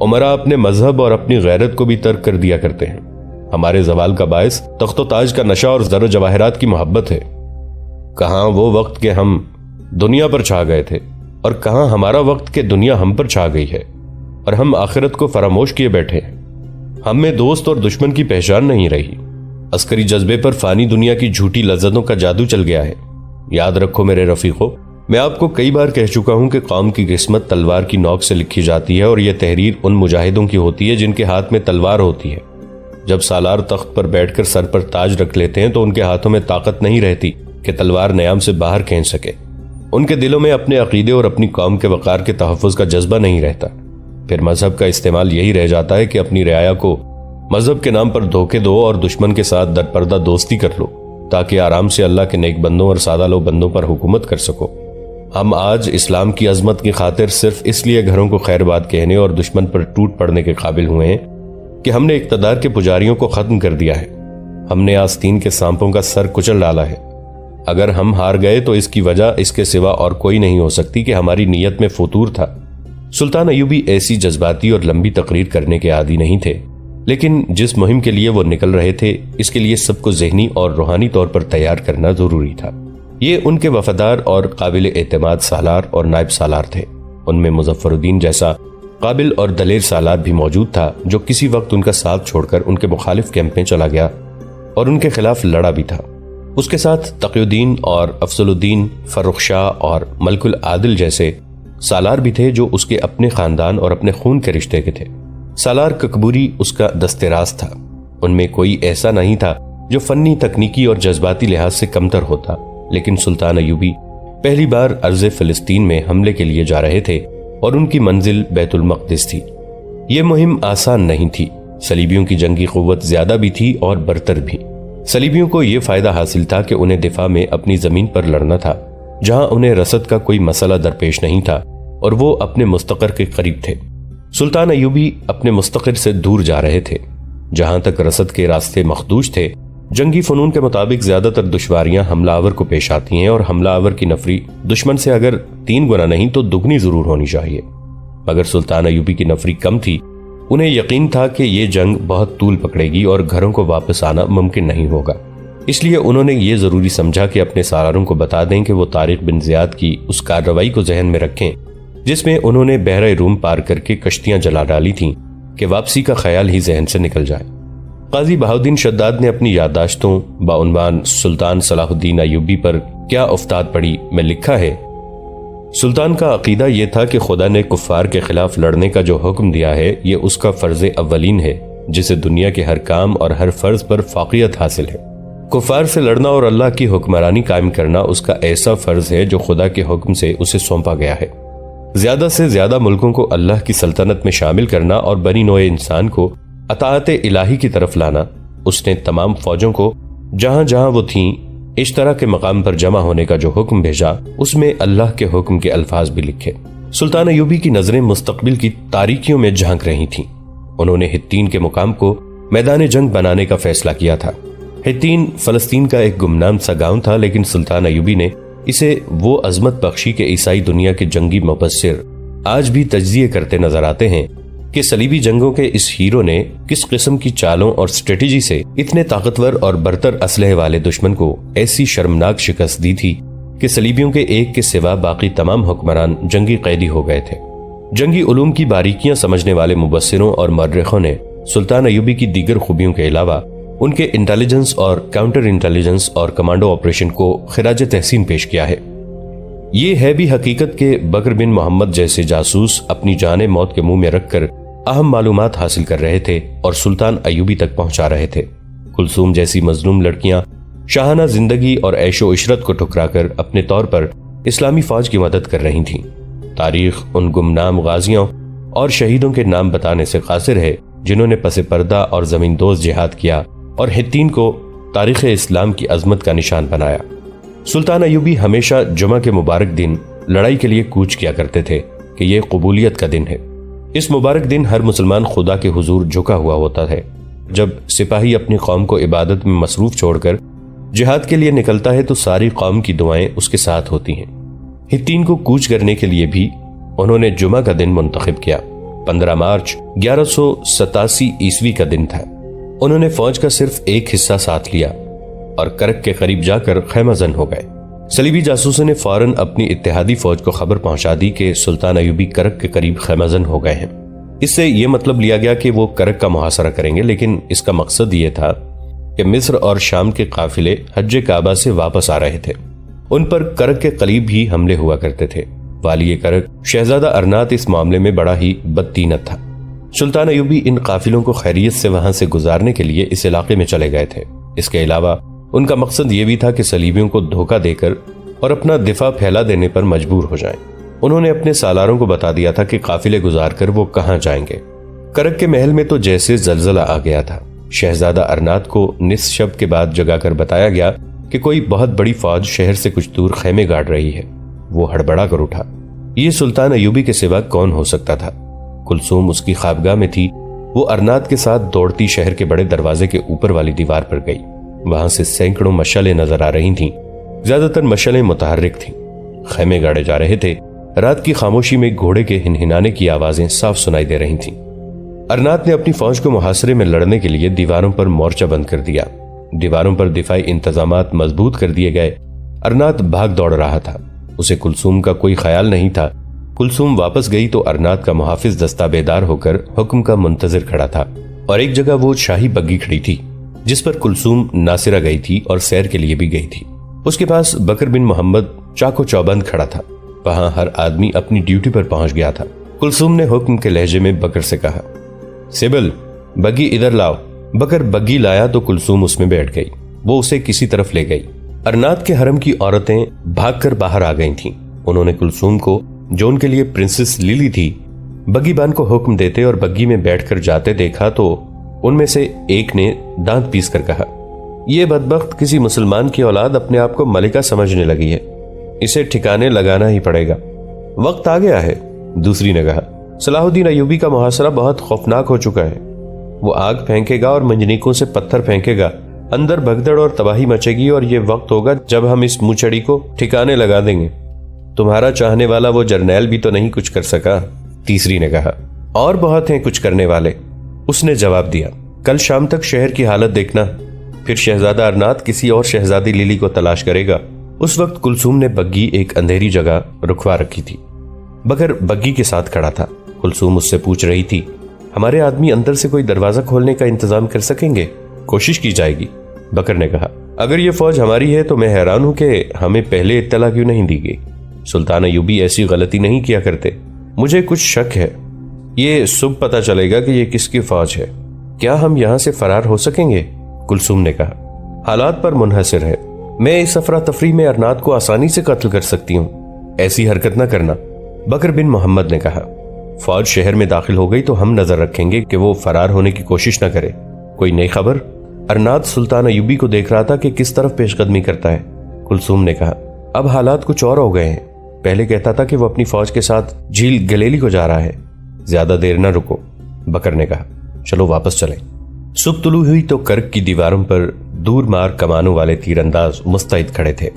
عمرا اپنے مذہب اور اپنی غیرت کو بھی ترک کر دیا کرتے ہیں۔ ہمارے زوال کا باعث تخت و تاج کا نشہ اور زر و جواہرات کی محبت ہے۔ کہاں وہ وقت کہ ہم دنیا پر چھا گئے تھے، اور کہاں ہمارا وقت کہ دنیا ہم پر چھا گئی ہے اور ہم آخرت کو فراموش کیے بیٹھے ہیں۔ ہم میں دوست اور دشمن کی پہچان نہیں رہی۔ عسکری جذبے پر فانی دنیا کی جھوٹی لذتوں کا جادو چل گیا ہے۔ یاد رکھو میرے رفیقو، میں آپ کو کئی بار کہہ چکا ہوں کہ قوم کی قسمت تلوار کی نوک سے لکھی جاتی ہے، اور یہ تحریر ان مجاہدوں کی ہوتی ہے جن کے ہاتھ میں تلوار ہوتی ہے۔ جب سالار تخت پر بیٹھ کر سر پر تاج رکھ لیتے ہیں تو ان کے ہاتھوں میں طاقت نہیں رہتی کہ تلوار نیام سے باہر کھینچ سکے۔ ان کے دلوں میں اپنے عقیدے اور اپنی قوم کے وقار کے تحفظ کا جذبہ نہیں رہتا۔ پھر مذہب کا استعمال یہی رہ جاتا ہے کہ اپنی رعایا کو مذہب کے نام پر دھوکے دو اور دشمن کے ساتھ در پردہ دوستی کر لو، تاکہ آرام سے اللہ کے نیک بندوں اور سادہ لو بندوں پر حکومت کر سکو۔ ہم آج اسلام کی عظمت کی خاطر صرف اس لیے گھروں کو خیر بات کہنے اور دشمن پر ٹوٹ پڑنے کے قابل ہوئے ہیں کہ ہم نے اقتدار کے پجاریوں کو ختم کر دیا ہے۔ ہم نے آستین کے سانپوں کا سر کچل ڈالا ہے۔ اگر ہم ہار گئے تو اس کی وجہ اس کے سوا اور کوئی نہیں ہو سکتی کہ ہماری نیت میں فتور تھا۔ سلطان ایوبی ایسی جذباتی اور لمبی تقریر کرنے کے عادی نہیں تھے، لیکن جس مہم کے لیے وہ نکل رہے تھے اس کے لیے سب کو ذہنی اور روحانی طور پر تیار کرنا ضروری تھا۔ یہ ان کے وفادار اور قابل اعتماد سالار اور نائب سالار تھے۔ ان میں مظفر الدین جیسا قابل اور دلیر سالار بھی موجود تھا، جو کسی وقت ان کا ساتھ چھوڑ کر ان کے مخالف کیمپ میں چلا گیا اور ان کے خلاف لڑا بھی تھا۔ اس کے ساتھ تقی الدین اور افضل الدین، فرخ شاہ اور ملک العادل جیسے سالار بھی تھے جو اس کے اپنے خاندان اور اپنے خون کے رشتے کے تھے۔ سالار ککبوری اس کا دست راست تھا۔ ان میں کوئی ایسا نہیں تھا جو فنی، تکنیکی اور جذباتی لحاظ سے کمتر ہوتا، لیکن سلطان ایوبی پہلی بار ارض فلسطین میں حملے کے لیے جا رہے تھے اور ان کی منزل بیت المقدس تھی۔ یہ مہم آسان نہیں تھی۔ صلیبیوں کی جنگی قوت زیادہ بھی تھی اور برتر بھی۔ صلیبیوں کو یہ فائدہ حاصل تھا کہ انہیں دفاع میں اپنی زمین پر لڑنا تھا، جہاں انہیں رسد کا کوئی مسئلہ درپیش نہیں تھا اور وہ اپنے مستقر کے قریب تھے۔ سلطان ایوبی اپنے مستقر سے دور جا رہے تھے، جہاں تک رسد کے راستے مخدوش تھے۔ جنگی فنون کے مطابق زیادہ تر دشواریاں حملہ آور کو پیش آتی ہیں، اور حملہ آور کی نفری دشمن سے اگر 3 گنا نہیں تو دگنی ضرور ہونی چاہیے۔ مگر سلطان ایوبی کی نفری کم تھی۔ انہیں یقین تھا کہ یہ جنگ بہت طول پکڑے گی اور گھروں کو واپس آنا ممکن نہیں ہوگا۔ اس لیے انہوں نے یہ ضروری سمجھا کہ اپنے سالاروں کو بتا دیں کہ وہ طارق بن زیاد کی اس کارروائی کو ذہن میں رکھیں جس میں انہوں نے بحر روم پار کر کے کشتیاں جلا ڈالی تھیں، کہ واپسی کا خیال ہی ذہن سے نکل جائے۔ قاضی بہاؤالدین شداد نے اپنی یادداشتوں بعنوان سلطان صلاح الدین ایوبی پر کیا افتاد پڑی میں لکھا ہے: سلطان کا عقیدہ یہ تھا کہ خدا نے کفار کے خلاف لڑنے کا جو حکم دیا ہے یہ اس کا فرض اولین ہے، جسے دنیا کے ہر کام اور ہر فرض پر فوقیت حاصل ہے۔ کفار سے لڑنا اور اللہ کی حکمرانی قائم کرنا اس کا ایسا فرض ہے جو خدا کے حکم سے اسے سونپا گیا ہے۔ زیادہ سے زیادہ ملکوں کو اللہ کی سلطنت میں شامل کرنا اور بنی نوع انسان کو اطاعت الہی کی طرف لانا۔ اس نے تمام فوجوں کو جہاں جہاں وہ تھیں اشتراک کے مقام پر جمع ہونے کا جو حکم بھیجا، اس میں اللہ کے حکم کے الفاظ بھی لکھے۔ سلطان ایوبی کی نظریں مستقبل کی تاریکیوں میں جھانک رہی تھیں۔ انہوں نے ہتین کے مقام کو میدان جنگ بنانے کا فیصلہ کیا تھا۔ ہتین فلسطین کا ایک گمنام سا گاؤں تھا، لیکن سلطان ایوبی نے اسے وہ عظمت بخشی کہ عیسائی دنیا کے جنگی مبصر آج بھی تجزیے کرتے نظر آتے ہیں کہ صلیبی جنگوں کے اس ہیرو نے کس قسم کی چالوں اور اسٹریٹجی سے اتنے طاقتور اور برتر اسلحے والے دشمن کو ایسی شرمناک شکست دی تھی کہ صلیبیوں کے ایک کے سوا باقی تمام حکمران جنگی قیدی ہو گئے تھے۔ جنگی علوم کی باریکیاں سمجھنے والے مبصروں اور مورخوں نے سلطان ایوبی کی دیگر خوبیوں کے علاوہ ان کے انٹیلیجنس اور کاؤنٹر انٹیلیجنس اور کمانڈو آپریشن کو خراج تحسین پیش کیا ہے۔ یہ ہے بھی حقیقت کہ بکر بن محمد جیسے جاسوس اپنی جانیں موت کے منہ میں رکھ کر اہم معلومات حاصل کر رہے تھے اور سلطان ایوبی تک پہنچا رہے تھے۔ کلثوم جیسی مظلوم لڑکیاں شاہانہ زندگی اور عیش و عشرت کو ٹھکرا کر اپنے طور پر اسلامی فوج کی مدد کر رہی تھیں۔ تاریخ ان گمنام غازیوں اور شہیدوں کے نام بتانے سے قاصر ہے جنہوں نے پس پردہ اور زمین دوز جہاد کیا اور ہتین کو تاریخ اسلام کی عظمت کا نشان بنایا۔ سلطان ایوبی ہمیشہ جمعہ کے مبارک دن لڑائی کے لیے کوچ کیا کرتے تھے کہ یہ قبولیت کا دن ہے۔ اس مبارک دن ہر مسلمان خدا کے حضور جھکا ہوا ہوتا ہے۔ جب سپاہی اپنی قوم کو عبادت میں مصروف چھوڑ کر جہاد کے لیے نکلتا ہے تو ساری قوم کی دعائیں اس کے ساتھ ہوتی ہیں۔ ہتین کو کوچ کرنے کے لیے بھی انہوں نے جمعہ کا دن منتخب کیا۔ 15 مارچ 1187 عیسوی کا دن تھا۔ انہوں نے فوج کا صرف ایک حصہ ساتھ لیا اور کرک کے قریب جا کر خیمہ زن ہو گئے۔ صلیبی جاسوسوں نے فوراً اپنی اتحادی فوج کو خبر پہنچا دی کہ سلطان ایوبی کرک کے قریب خیمہ زن ہو گئے ہیں۔ اس سے یہ مطلب لیا گیا کہ وہ کرک کا محاصرہ کریں گے، لیکن اس کا مقصد یہ تھا کہ مصر اور شام کے قافلے حج کعبہ سے واپس آ رہے تھے۔ ان پر کرک کے قریب ہی حملے ہوا کرتے تھے۔ والی کرک شہزادہ ارنات اس معاملے میں بڑا ہی بدطینت تھا۔ سلطان ایوبی ان قافلوں کو خیریت سے وہاں سے گزارنے کے لیے اس علاقے میں چلے گئے تھے۔ اس کے علاوہ ان کا مقصد یہ بھی تھا کہ صلیبیوں کو دھوکہ دے کر اور اپنا دفاع پھیلا دینے پر مجبور ہو جائیں۔ انہوں نے اپنے سالاروں کو بتا دیا تھا کہ قافلے گزار کر وہ کہاں جائیں گے۔ کرک کے محل میں تو جیسے زلزلہ آ گیا تھا۔ شہزادہ ارنات کو نصف شب کے بعد جگا کر بتایا گیا کہ کوئی بہت بڑی فوج شہر سے کچھ دور خیمے گاڑ رہی ہے۔ وہ ہڑبڑا کر اٹھا۔ یہ سلطان ایوبی کے سوا کون ہو سکتا تھا؟ کلثوم اس کی خوابگاہ میں تھی۔ وہ ارنات کے ساتھ دوڑتی شہر کے بڑے دروازے کے اوپر والی دیوار پر گئی۔ وہاں سے سینکڑوں مشعلیں نظر آ رہی تھیں۔ زیادہ تر مشعلیں متحرک تھیں۔ خیمے گاڑے جا رہے تھے۔ رات کی خاموشی میں گھوڑے کے ہنہنانے کی آوازیں صاف سنائی دے رہی تھیں۔ ارنات نے اپنی فوج کو محاصرے میں لڑنے کے لیے دیواروں پر مورچہ بند کر دیا۔ دیواروں پر دفاعی انتظامات مضبوط کر دیے گئے۔ ارنات بھاگ دوڑ رہا تھا۔ اسے کلثوم کا کوئی خیال نہیں تھا۔ کلثوم واپس گئی تو ارنات کا محافظ دستہ بیدار ہو کر حکم کا منتظر کھڑا تھا، اور ایک جگہ وہ شاہی بگی کھڑی تھی جس پر کلثوم ناصرہ گئی تھی اور سیر کے لیے بھی گئی تھی۔ اس کے پاس بکر بن محمد چاقو چوبند کھڑا تھا۔ وہاں ہر آدمی اپنی ڈیوٹی پر پہنچ گیا تھا۔ کلثوم نے حکم کے لہجے میں بکر سے کہا، سبل بگی ادھر لاؤ۔ بکر بگی لایا تو کلثوم اس میں بیٹھ گئی۔ وہ اسے کسی طرف لے گئی۔ ارنات کے حرم کی عورتیں بھاگ کر باہر آ گئی تھیں۔ انہوں نے کلثوم کو، جو ان کے لیے پرنسس لیلی تھی، بگی بان کو حکم دیتے اور بگی میں بیٹھ کر جاتے دیکھا تو ان میں سے ایک نے دانت پیس کر کہا، یہ بدبخت کسی مسلمان کی اولاد اپنے آپ کو ملکہ سمجھنے لگی ہے، اسے ٹھکانے لگانا ہی پڑے گا، وقت آ گیا ہے۔ دوسری نے کہا، صلاح الدین ایوبی کا محاصرہ بہت خوفناک ہو چکا ہے، وہ آگ پھینکے گا اور منجنیکوں سے پتھر پھینکے گا، اندر بھگدڑ اور تباہی مچے گی، اور یہ وقت ہوگا جب ہم اس موچڑی کو ٹھکانے لگا دیں گے۔ تمہارا چاہنے والا وہ جرنیل بھی تو نہیں کچھ کر سکا۔ تیسری نے کہا، اور بہت ہیں کچھ کرنے والے۔ اس نے جواب دیا، کل شام تک شہر کی حالت دیکھنا، پھر شہزادہ ارنات کسی اور شہزادی لیلی کو تلاش کرے گا۔ اس وقت کلثوم نے بگی ایک اندھیری جگہ رکھوا رکھی تھی۔ بکر بگی کے ساتھ کھڑا تھا۔ کلثوم اس سے پوچھ رہی تھی، ہمارے آدمی اندر سے کوئی دروازہ کھولنے کا انتظام کر سکیں گے؟ کوشش کی جائے گی۔ بکر نے کہا، اگر یہ فوج ہماری ہے تو میں حیران ہوں کہ ہمیں پہلے اطلاع کیوں نہیں دی گئی۔ سلطان ایوبی ایسی غلطی نہیں کیا کرتے۔ مجھے کچھ شک ہے۔ یہ صبح پتہ چلے گا کہ یہ کس کی فوج ہے۔ کیا ہم یہاں سے فرار ہو سکیں گے؟ کلثوم نے کہا، حالات پر منحصر ہے۔ میں اس افراتفری میں ارنات کو آسانی سے قتل کر سکتی ہوں، ایسی حرکت نہ کرنا۔ بکر بن محمد نے کہا، فوج شہر میں داخل ہو گئی تو ہم نظر رکھیں گے کہ وہ فرار ہونے کی کوشش نہ کرے۔ کوئی نئی خبر؟ ارنات سلطان ایوبی کو دیکھ رہا تھا کہ کس طرف پیش قدمی کرتا ہے۔ کلثوم نے کہا، اب حالات کچھ اور ہو گئے ہیں۔ پہلے کہتا تھا کہ وہ اپنی فوج کے ساتھ جھیل گلیلی کو جا رہا ہے۔ زیادہ دیر نہ رکو۔ بکر نے کہا، چلو واپس چلیں۔ صبح طلوع ہوئی تو کرک کی دیواروں پر دور مار کمانوں والے تیر انداز مستعد کھڑے تھے۔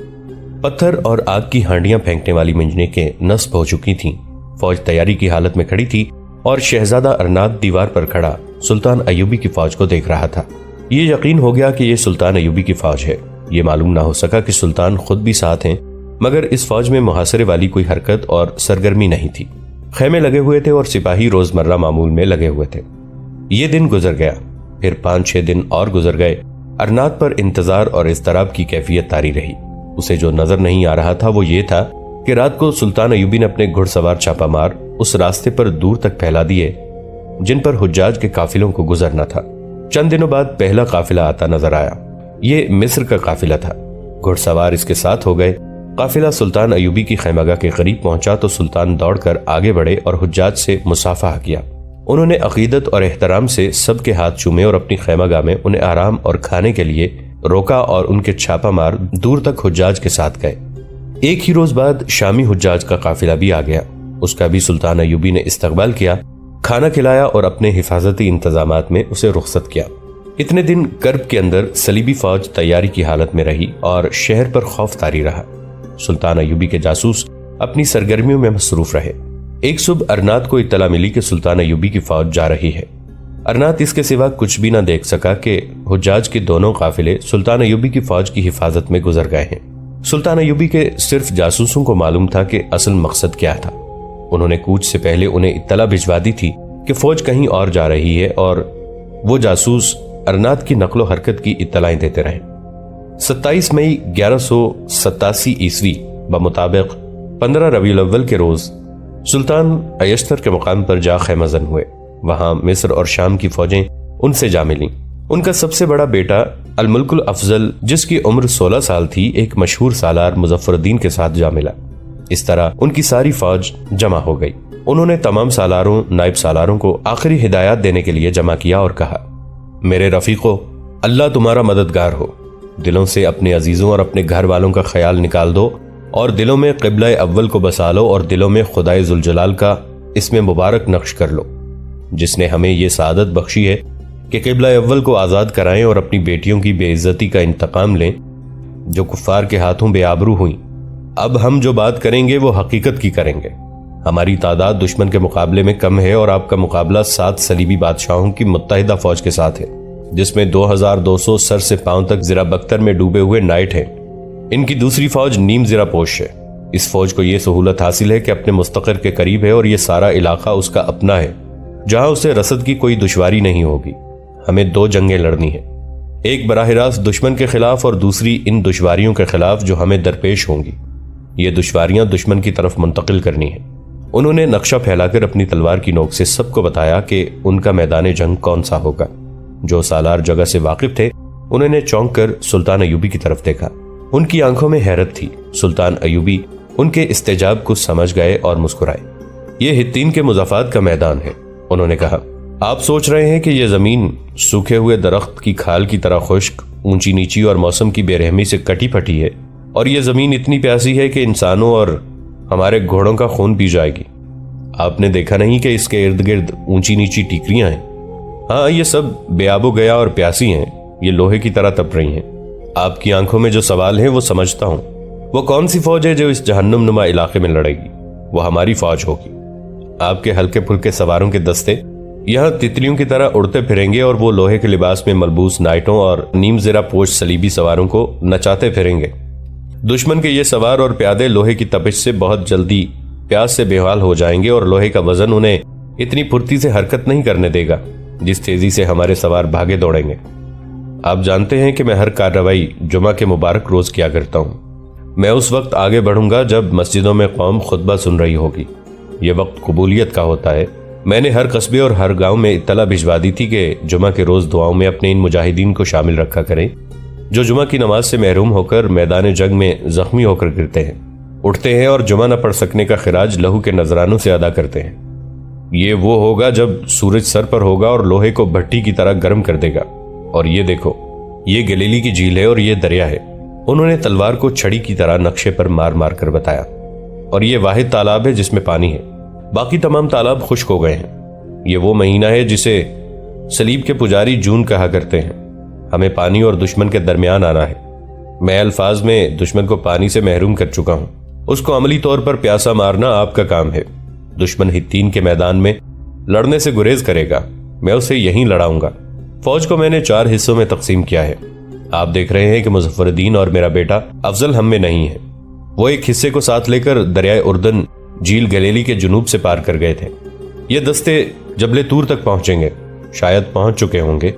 پتھر اور آگ کی ہانڈیاں پھینکنے والی منجنیکیں نصب ہو چکی تھیں۔ فوج تیاری کی حالت میں کھڑی تھی اور شہزادہ ارنات دیوار پر کھڑا سلطان ایوبی کی فوج کو دیکھ رہا تھا۔ یہ یقین ہو گیا کہ یہ سلطان ایوبی کی فوج ہے۔ یہ معلوم نہ ہو سکا کہ سلطان خود بھی ساتھ ہیں، مگر اس فوج میں محاصرے والی کوئی حرکت اور سرگرمی نہیں تھی۔ خیمے لگے ہوئے تھے اور سپاہی روزمرہ معمول میں لگے ہوئے تھے۔ یہ دن گزر گیا، پھر 5-6 دن اور گزر گئے۔ ارنات پر انتظار اور اضطراب کی کیفیت طاری رہی۔ اسے جو نظر نہیں آ رہا تھا وہ یہ تھا کہ رات کو سلطان ایوبی نے اپنے گھڑ سوار چھاپا مار اس راستے پر دور تک پھیلا دیے جن پر حجاج کے قافلوں کو گزرنا تھا۔ چند دنوں بعد پہلا قافلہ آتا نظر آیا۔ یہ مصر کا قافلہ تھا۔ گھڑ سوار اس کے ساتھ ہو گئے۔ قافلہ سلطان ایوبی کی خیمگاہ کے قریب پہنچا تو سلطان دوڑ کر آگے بڑھے اور حجاج سے مصافحہ کیا۔ انہوں نے عقیدت اور احترام سے سب کے ہاتھ چومے اور اپنی خیمگاہ میں انہیں آرام اور کھانے کے لیے روکا اور ان کے چھاپا مار دور تک حجاج کے ساتھ گئے۔ ایک ہی روز بعد شامی حجاج کا قافلہ بھی آ گیا۔ اس کا بھی سلطان ایوبی نے استقبال کیا، کھانا کھلایا اور اپنے حفاظتی انتظامات میں اسے رخصت کیا۔ اتنے دن کرب کے اندر صلیبی فوج تیاری کی حالت میں رہی اور شہر پر خوف طاری رہا۔ سلطان ایوبی کے جاسوس اپنی سرگرمیوں میں مصروف رہے۔ ایک صبح ارنات کو اطلاع ملی کہ سلطان ایوبی کی فوج جا رہی ہے۔ ارنات اس کے سوا کچھ بھی نہ دیکھ سکا کہ حجاج کے دونوں قافلے سلطان ایوبی کی فوج کی حفاظت میں گزر گئے ہیں۔ سلطان ایوبی کے صرف جاسوسوں کو معلوم تھا کہ اصل مقصد کیا تھا۔ انہوں نے کوچ سے پہلے انہیں اطلاع بھجوا دی تھی کہ فوج کہیں اور جا رہی ہے اور وہ جاسوس ارنات کی نقل و حرکت کی اطلاعیں دیتے رہے۔ 27 مئی 1187 عیسوی بمطابق 15 ربیع الاول کے روز سلطان ایشتر کے مقام پر جا خیمہ زن ہوئے۔ وہاں مصر اور شام کی فوجیں ان سے جا ملیں۔ ان کا سب سے بڑا بیٹا الملک الافضل، جس کی عمر 16 سال تھی، ایک مشہور سالار مظفر الدین کے ساتھ جا ملا۔ اس طرح ان کی ساری فوج جمع ہو گئی۔ انہوں نے تمام سالاروں، نائب سالاروں کو آخری ہدایات دینے کے لیے جمع کیا اور کہا، میرے رفیقو، اللہ تمہارا مددگار ہو۔ دلوں سے اپنے عزیزوں اور اپنے گھر والوں کا خیال نکال دو اور دلوں میں قبلہ اول کو بسا لو اور دلوں میں خدائے ذوالجلال کا اسم مبارک نقش کر لو، جس نے ہمیں یہ سعادت بخشی ہے کہ قبلہ اول کو آزاد کرائیں اور اپنی بیٹیوں کی بے عزتی کا انتقام لیں جو کفار کے ہاتھوں بے آبرو ہوئیں۔ اب ہم جو بات کریں گے وہ حقیقت کی کریں گے۔ ہماری تعداد دشمن کے مقابلے میں کم ہے اور آپ کا مقابلہ 7 صلیبی بادشاہوں کی متحدہ فوج کے ساتھ ہے، جس میں 2200 سر سے پاؤں تک زرہ بختر میں ڈوبے ہوئے نائٹ ہیں۔ ان کی دوسری فوج نیم زرہ پوش ہے۔ اس فوج کو یہ سہولت حاصل ہے کہ اپنے مستقر کے قریب ہے اور یہ سارا علاقہ اس کا اپنا ہے، جہاں اسے رسد کی کوئی دشواری نہیں ہوگی۔ ہمیں 2 جنگیں لڑنی ہیں، ایک براہ راست دشمن کے خلاف اور دوسری ان دشواریوں کے خلاف جو ہمیں درپیش ہوں گی۔ یہ دشواریاں دشمن کی طرف منتقل کرنی ہیں۔ انہوں نے نقشہ پھیلا کر اپنی تلوار کی نوک سے سب کو بتایا کہ ان کا میدان جنگ کون سا ہوگا۔ جو سالار جگہ سے واقف تھے انہوں نے چونک کر سلطان ایوبی کی طرف دیکھا۔ ان کی آنکھوں میں حیرت تھی۔ سلطان ایوبی ان کے استجاب کو سمجھ گئے اور مسکرائے۔ یہ ہتین کے مضافات کا میدان ہے، انہوں نے کہا۔ آپ سوچ رہے ہیں کہ یہ زمین سوکھے ہوئے درخت کی کھال کی طرح خشک، اونچی نیچی اور موسم کی بے رحمی سے کٹی پھٹی ہے، اور یہ زمین اتنی پیاسی ہے کہ انسانوں اور ہمارے گھوڑوں کا خون پی جائے گی۔ آپ نے دیکھا نہیں کہ اس کے ارد گرد اونچی نیچی ٹیکریاں ہیں؟ ہاں، یہ سب بے آب و گیا اور پیاسی ہیں، یہ لوہے کی طرح تپ رہی ہیں۔ آپ کی آنکھوں میں جو سوال ہے وہ سمجھتا ہوں۔ وہ کون سی فوج ہے جو اس جہنم نما علاقے میں لڑے گی؟ وہ ہماری فوج ہوگی۔ آپ کے ہلکے پھلکے سواروں کے دستے یہاں تتلیوں کی طرح اڑتے پھریں گے اور وہ لوہے کے لباس میں ملبوس نائٹوں اور نیم زرہ پوش صلیبی سواروں کو نچاتے پھریں گے۔ دشمن کے یہ سوار اور پیادے لوہے کی تپش سے بہت جلدی پیاس سے بے حال ہو جائیں گے اور لوہے کا وزن انہیں اتنی پھرتی سے حرکت نہیں کرنے دے گا جس تیزی سے ہمارے سوار بھاگے دوڑیں گے۔ آپ جانتے ہیں کہ میں ہر کارروائی جمعہ کے مبارک روز کیا کرتا ہوں۔ میں اس وقت آگے بڑھوں گا جب مسجدوں میں قوم خطبہ سن رہی ہوگی۔ یہ وقت قبولیت کا ہوتا ہے۔ میں نے ہر قصبے اور ہر گاؤں میں اطلاع بھجوا دی تھی کہ جمعہ کے روز دعاؤں میں اپنے ان مجاہدین کو شامل رکھا کریں جو جمعہ کی نماز سے محروم ہو کر میدان جنگ میں زخمی ہو کر گرتے ہیں، اٹھتے ہیں اور جمعہ نہ پڑھ سکنے کا خراج لہو کے نذرانوں سے ادا کرتے ہیں۔ یہ وہ ہوگا جب سورج سر پر ہوگا اور لوہے کو بھٹی کی طرح گرم کر دے گا۔ اور یہ دیکھو، یہ گلیلی کی جھیل ہے اور یہ دریا ہے۔ انہوں نے تلوار کو چھڑی کی طرح نقشے پر مار مار کر بتایا۔ اور یہ واحد تالاب ہے جس میں پانی ہے، باقی تمام تالاب خشک ہو گئے ہیں۔ یہ وہ مہینہ ہے جسے صلیب کے پجاری جون کہا کرتے ہیں۔ ہمیں پانی اور دشمن کے درمیان آنا ہے۔ میں الفاظ میں دشمن کو پانی سے محروم کر چکا ہوں، اس کو عملی طور پر پیاسا مارنا آپ کا کام ہے۔ دشمن ہتین کے میدان میں لڑنے سے گریز کرے گا، میں اسے یہیں لڑاؤں گا۔ فوج کو میں نے 4 حصوں میں تقسیم کیا ہے۔ آپ دیکھ رہے ہیں کہ مظفر الدین اور میرا بیٹا افضل ہم میں نہیں ہے۔ وہ ایک حصے کو ساتھ لے کر دریائے اردن جھیل گلیلی کے جنوب سے پار کر گئے تھے۔ یہ دستے جبل طور تک پہنچیں گے، شاید پہنچ چکے ہوں گے۔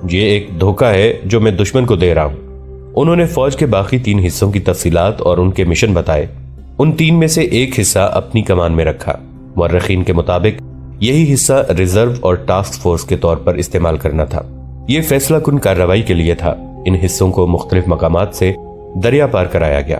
یہ ایک دھوکہ ہے جو میں دشمن کو دے رہا ہوں۔ انہوں نے فوج کے باقی 3 حصوں کی تفصیلات اور ان کے مشن بتائے۔ ان 3 میں سے ایک حصہ اپنی کمان میں رکھا۔ مورخین کے مطابق یہی حصہ ریزرو اور ٹاسک فورس کے طور پر استعمال کرنا تھا۔ یہ فیصلہ کن کارروائی کے لیے تھا۔ ان حصوں کو مختلف مقامات سے دریا پار کرایا گیا۔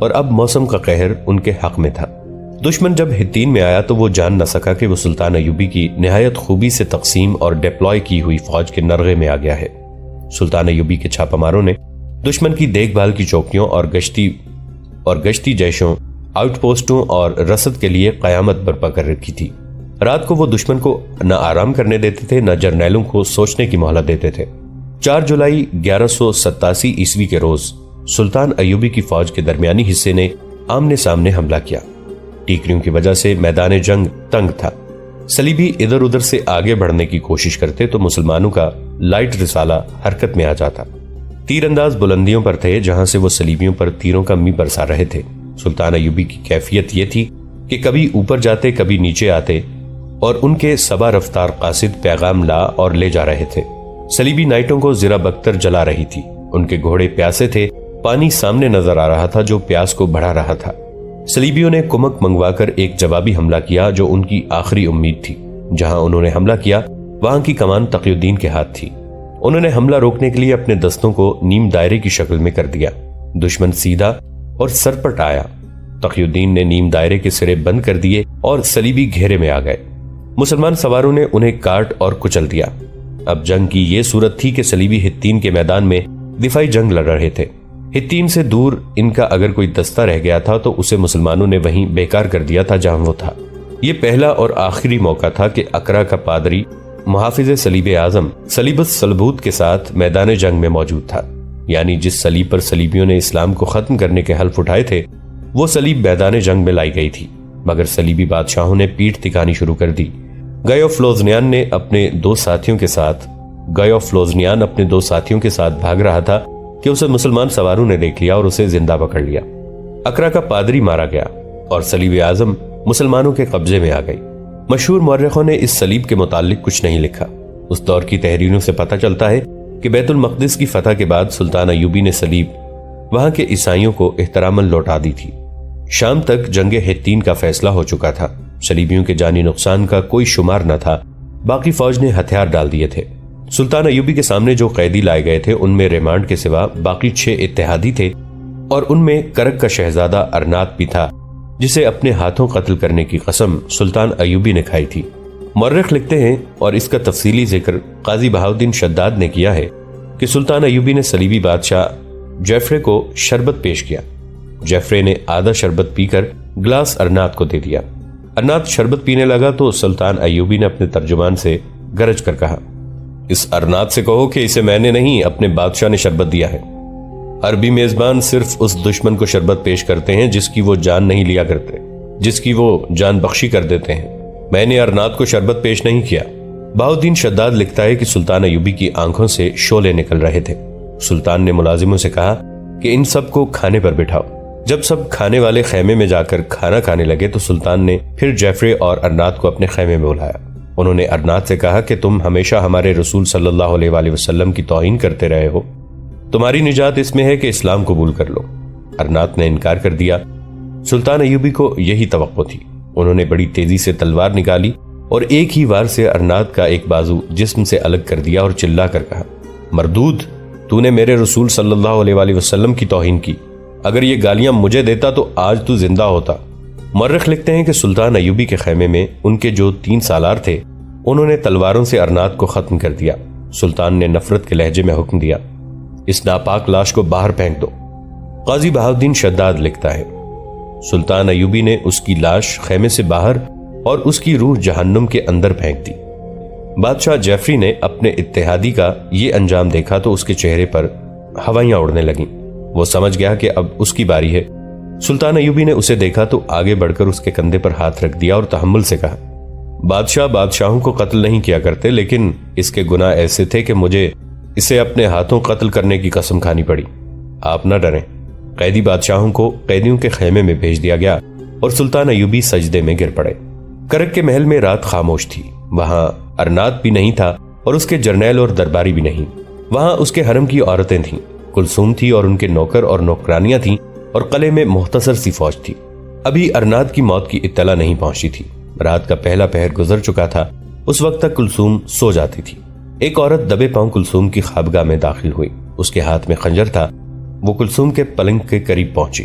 اور اب موسم کا قہر ان کے حق میں تھا۔ دشمن جب حطین میں آیا تو وہ جان نہ سکا کہ وہ سلطان ایوبی کی نہایت خوبی سے تقسیم اور ڈپلوائے کی ہوئی فوج کے نرغے میں آ گیا ہے۔ سلطان ایوبی کے چھاپہ ماروں نے دشمن کی دیکھ بھال کی چوکیوں اور گشتی جیشوں، آؤٹ پوسٹوں اور رسد کے لیے قیامت برپا کر رکھی تھی۔ رات کو وہ دشمن کو نہ آرام کرنے دیتے تھے، نہ جرنیلوں کو سوچنے کی مہلت دیتے تھے۔ 4 جولائی 1187 عیسوی کے روز سلطان ایوبی کی فوج کے درمیانی حصے نے آمنے سامنے حملہ کیا۔ ٹیکریوں کی وجہ سے میدان جنگ تنگ تھا۔ صلیبی ادھر ادھر سے آگے بڑھنے کی کوشش کرتے تو مسلمانوں کا لائٹ رسالہ حرکت میں آ جاتا۔ تیر انداز بلندیوں پر تھے جہاں سے وہ صلیبیوں پر تیروں کا می برسا رہے تھے۔ سلطان ایوبی کی کیفیت یہ تھی کہ کبھی اوپر جاتے کبھی نیچے آتے اور ان کے سبا رفتار قاصد پیغام لا اور لے جا رہے تھے۔ صلیبی نائٹوں کو زرہ بختر جلا رہی تھی۔ ان کے گھوڑے پیاسے تھے، پانی سامنے نظر آ رہا تھا جو پیاس کو بڑھا رہا تھا۔ صلیبیوں نے کمک منگوا کر ایک جوابی حملہ کیا جو ان کی آخری امید تھی۔ جہاں انہوں نے حملہ کیا وہاں کی کمان تقی الدین کے ہاتھ تھی۔ انہوں نے حملہ روکنے کے لیے اپنے دستوں کو نیم دائرے کی شکل میں کر دیا۔ دشمن سیدھا اور سرپٹ آیا۔ تقی الدین نے نیم دائرے کے سرے بند کر دیے اور صلیبی گھیرے میں آ گئے۔ مسلمان سواروں نے انہیں کاٹ اور کچل دیا۔ اب جنگ کی یہ صورت تھی کہ صلیبی حطین کے میدان میں دفاعی جنگ لڑ رہے تھے۔ حطین سے دور ان کا اگر کوئی دستہ رہ گیا تھا تو اسے مسلمانوں نے وہیں بیکار کر دیا تھا جہاں وہ تھا۔ یہ پہلا اور آخری موقع تھا کہ اقرا کا پادری محافظ صلیب اعظم صلیب الصلبوت کے ساتھ میدان جنگ میں موجود تھا، یعنی جس صلیب پر صلیبیوں نے اسلام کو ختم کرنے کے حلف اٹھائے تھے وہ صلیب میدان جنگ میں لائی گئی تھی، مگر صلیبی بادشاہوں نے پیٹھ دکھانی شروع کر دی۔ گیو فلوزنیان اپنے دو ساتھیوں کے ساتھ بھاگ رہا تھا کہ اسے مسلمان سواروں نے دیکھ لیا اور اسے زندہ پکڑ لیا۔ اقرا کا پادری مارا گیا اور صلیب اعظم مسلمانوں کے قبضے میں آ گئی۔ مشہور مورخوں نے اس صلیب کے متعلق کچھ نہیں لکھا۔ اس دور کی تحریروں سے پتہ چلتا ہے کہ بیت المقدس کی فتح کے بعد سلطان ایوبی نے صلیب وہاں کے عیسائیوں کو احتراماً لوٹا دی تھی۔ شام تک جنگ حطین کا فیصلہ ہو چکا تھا۔ صلیبیوں کے جانی نقصان کا کوئی شمار نہ تھا۔ باقی فوج نے ہتھیار ڈال دیے تھے۔ سلطان ایوبی کے سامنے جو قیدی لائے گئے تھے ان میں ریمانڈ کے سوا باقی 6 اتحادی تھے اور ان میں کرک کا شہزادہ ارنات بھی تھا جسے اپنے ہاتھوں قتل کرنے کی قسم سلطان ایوبی نے کھائی تھی۔ مورخ لکھتے ہیں اور اس کا تفصیلی ذکر قاضی بہاؤالدین شداد نے کیا ہے کہ سلطان ایوبی نے صلیبی بادشاہ جیفرے کو شربت پیش کیا۔ جیفرے نے آدھا شربت پی کر گلاس ارنات کو دے دیا۔ ارنات شربت پینے لگا تو سلطان ایوبی نے اپنے ترجمان سے گرج کر کہا، اس ارنات سے کہو کہ اسے میں نے نہیں اپنے بادشاہ نے شربت دیا ہے۔ عربی میزبان صرف اس دشمن کو شربت پیش کرتے ہیں جس کی وہ جان نہیں لیا کرتے، جس کی وہ جان بخشی کر دیتے ہیں۔ میں نے ارنات کو شربت پیش نہیں کیا۔ بہاؤالدین شداد لکھتا ہے کہ سلطان ایوبی کی آنکھوں سے شعلے نکل رہے تھے۔ سلطان نے ملازموں سے کہا کہ ان سب کو کھانے پر بٹھاؤ۔ جب سب کھانے والے خیمے میں جا کر کھانا کھانے لگے تو سلطان نے پھر جیفرے اور ارنات کو اپنے خیمے میں بلایا۔ انہوں نے ارنات سے کہا کہ تم ہمیشہ ہمارے رسول صلی اللہ علیہ وآلہ وسلم کی توہین کرتے رہے ہو، تمہاری نجات اس میں ہے کہ اسلام قبول کر لو۔ ارنات نے انکار کر دیا۔ سلطان ایوبی کو یہی توقع تھی۔ انہوں نے بڑی تیزی سے تلوار نکالی اور ایک ہی وار سے ارنات کا ایک بازو جسم سے الگ کر دیا اور چلا کر کہا، مردود، تو نے میرے رسول صلی اللہ علیہ وآلہ وسلم کی توہین کی۔ اگر یہ گالیاں مجھے دیتا تو آج تو زندہ ہوتا۔ مورخ لکھتے ہیں کہ سلطان ایوبی کے خیمے میں ان کے جو 3 سالار تھے انہوں نے تلواروں سے ارنات کو ختم کر دیا۔ سلطان نے نفرت کے لہجے میں حکم دیا، اس ناپاک لاش کو باہر پھینک دو۔ قاضی بہاؤالدین شداد لکھتا ہے، سلطان ایوبی نے اس کی لاش خیمے سے باہر اور اس کی روح جہنم کے اندر پھینک دی۔ بادشاہ جیفری نے اپنے اتحادی کا یہ انجام دیکھا تو اس کے چہرے پر ہوائیاں اڑنے لگیں۔ وہ سمجھ گیا کہ اب اس کی باری ہے۔ سلطان ایوبی نے اسے دیکھا تو آگے بڑھ کر اس کے کندھے پر ہاتھ رکھ دیا اور تحمل سے کہا، بادشاہ بادشاہوں کو قتل نہیں کیا کرتے، لیکن اس کے گناہ ایسے تھے کہ مجھے اسے اپنے ہاتھوں قتل کرنے کی قسم کھانی پڑی۔ آپ نہ ڈریں۔ قیدی بادشاہوں کو قیدیوں کے خیمے میں بھیج دیا گیا اور سلطان ایوبی سجدے میں گر پڑے۔ کرک کے محل میں رات خاموش تھی۔ وہاں ارنات بھی نہیں تھا اور اس کے جرنیل اور درباری بھی نہیں۔ وہاں اس کے حرم کی عورتیں تھیں، کلثوم تھی اور ان کے نوکر اور نوکرانیاں تھیں اور قلعے میں مختصر سی فوج تھی۔ ابھی ارنات کی موت کی اطلاع نہیں پہنچی تھی۔ رات کا پہلا پہر گزر چکا تھا۔ اس وقت تک کلثوم سو جاتی تھی۔ ایک عورت دبے پاؤں کلثوم کی خوابگاہ میں داخل ہوئی۔ اس کے ہاتھ میں خنجر تھا۔ وہ کلثوم کے پلنگ کے قریب پہنچی۔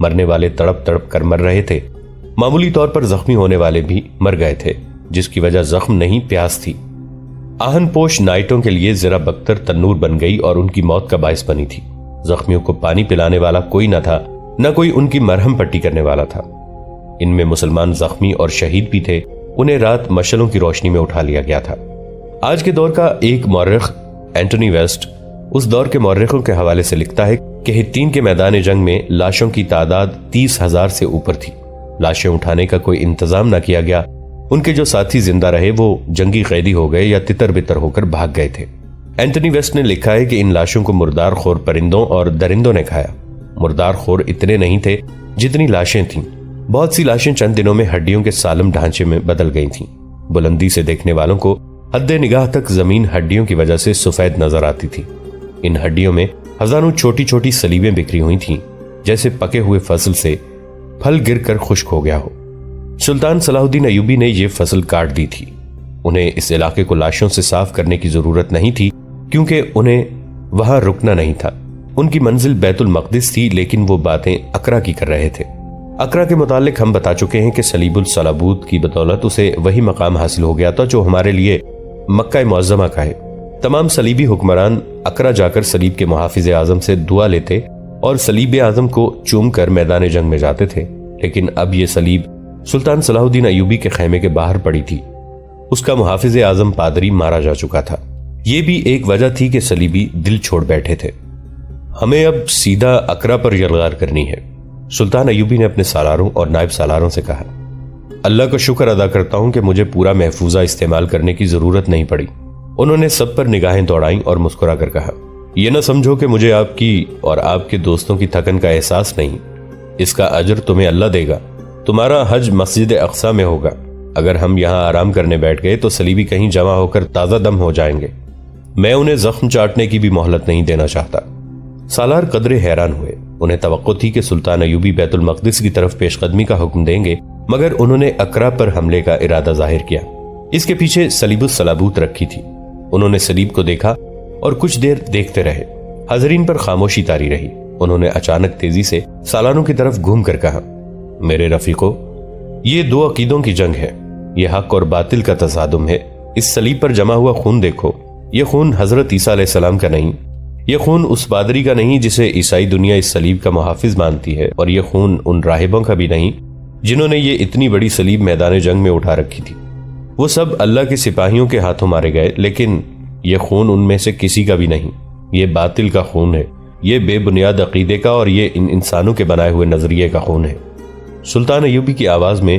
مرنے والے تڑپ تڑپ کر مر رہے تھے، معمولی طور پر زخمی ہونے والے بھی مر گئے تھے، جس کی وجہ زخم نہیں پیاس تھی۔ آہن پوش نائٹوں کے لیے زرہ بختر تنور بن گئی اور ان کی موت کا باعث بنی تھی۔ زخمیوں کو پانی پلانے والا کوئی نہ تھا، نہ کوئی ان کی مرہم پٹی کرنے والا تھا۔ ان میں مسلمان زخمی اور شہید بھی تھے، انہیں رات مشلوں کی روشنی میں اٹھا لیا گیا تھا۔ آج کے دور کا ایک مورخ اینٹونی ویسٹ اس دور کے مورخوں کے حوالے سے لکھتا ہے کہ حطین کے میدان جنگ میں لاشوں کی تعداد 30,000 سے اوپر تھی۔ لاشیں اٹھانے کا کوئی انتظام نہ کیا گیا، ان کے جو ساتھی زندہ رہے وہ جنگی قیدی ہو گئے یا تتر بتر ہو کر بھاگ گئے تھے۔ اینٹونی ویسٹ نے لکھا ہے کہ ان لاشوں کو مردار خور پرندوں اور درندوں نے کھایا۔ مردار خور اتنے نہیں تھے جتنی لاشیں تھیں۔ بہت سی لاشیں چند دنوں میں ہڈیوں کے سالم ڈھانچے میں بدل گئی تھیں۔ بلندی سے دیکھنے والوں کو حد نگاہ تک زمین ہڈیوں کی وجہ سے سفید نظر آتی تھی۔ ان ہڈیوں میں ہزاروں چھوٹی چھوٹی سلیبیں بکھری ہوئی تھیں، جیسے پکے ہوئے فصل سے پھل گر کر خشک ہو گیا ہو۔ سلطان صلاح الدین ایوبی نے یہ فصل کاٹ دی تھی۔ انہیں اس علاقے کو لاشوں سے صاف کرنے کی ضرورت نہیں تھی، کیونکہ انہیں وہاں رکنا نہیں تھا۔ ان کی منزل بیت المقدس تھی، لیکن وہ باتیں اقرا کی کر رہے تھے۔ اقرا کے متعلق ہم بتا چکے ہیں کہ صلیب الصلابوت کی بدولت اسے وہی مقام حاصل ہو گیا تھا جو ہمارے لیے مکہ معظمہ کا ہے۔ تمام صلیبی حکمران اقرا جا کر صلیب کے محافظ اعظم سے دعا لیتے اور صلیب اعظم کو چوم کر میدان جنگ میں جاتے تھے، لیکن اب یہ صلیب سلطان صلاح الدین ایوبی کے خیمے کے باہر پڑی تھی۔ اس کا محافظ اعظم پادری مارا جا چکا تھا۔ یہ بھی ایک وجہ تھی کہ صلیبی دل چھوڑ بیٹھے تھے۔ ہمیں اب سیدھا اقرا پر یلغار کرنی ہے، سلطان ایوبی نے اپنے سالاروں اور نائب سالاروں سے کہا۔ اللہ کا شکر ادا کرتا ہوں کہ مجھے پورا محفوظہ استعمال کرنے کی ضرورت نہیں پڑی۔ انہوں نے سب پر نگاہیں دوڑائیں اور مسکرا کر کہا، یہ نہ سمجھو کہ مجھے آپ کی اور آپ کے دوستوں کی تھکن کا احساس نہیں، اس کا اجر تمہیں اللہ دے گا۔ تمہارا حج مسجد اقصی میں ہوگا۔ اگر ہم یہاں آرام کرنے بیٹھ گئے تو صلیبی کہیں جمع ہو کر تازہ دم ہو جائیں گے۔ میں انہیں زخم چاٹنے کی بھی مہلت نہیں دینا چاہتا۔ سالار قدرے حیران ہوئے۔ انہیں توقع تھی کہ سلطان ایوبی بیت المقدس کی طرف پیش قدمی کا حکم دیں گے، مگر انہوں نے اقرا پر حملے کا ارادہ ظاہر کیا۔ اس کے پیچھے صلیب الصلابوت رکھی تھی۔ انہوں نے صلیب کو دیکھا اور کچھ دیر دیکھتے رہے۔ حاضرین پر خاموشی طاری رہی۔ انہوں نے اچانک تیزی سے سالاروں کی طرف گھوم کر کہا، میرے رفیقو، یہ دو عقیدوں کی جنگ ہے، یہ حق اور باطل کا تصادم ہے۔ اس صلیب پر جمع ہوا خون دیکھو، یہ خون حضرت عیسیٰ علیہ السلام کا نہیں، یہ خون اس پادری کا نہیں جسے عیسائی دنیا اس صلیب کا محافظ مانتی ہے، اور یہ خون ان راہبوں کا بھی نہیں جنہوں نے یہ اتنی بڑی صلیب میدان جنگ میں اٹھا رکھی تھی۔ وہ سب اللہ کے سپاہیوں کے ہاتھوں مارے گئے، لیکن یہ خون ان میں سے کسی کا بھی نہیں۔ یہ باطل کا خون ہے، یہ بے بنیاد عقیدے کا اور یہ ان انسانوں کے بنائے ہوئے نظریے کا خون ہے۔ سلطان ایوبی کی آواز میں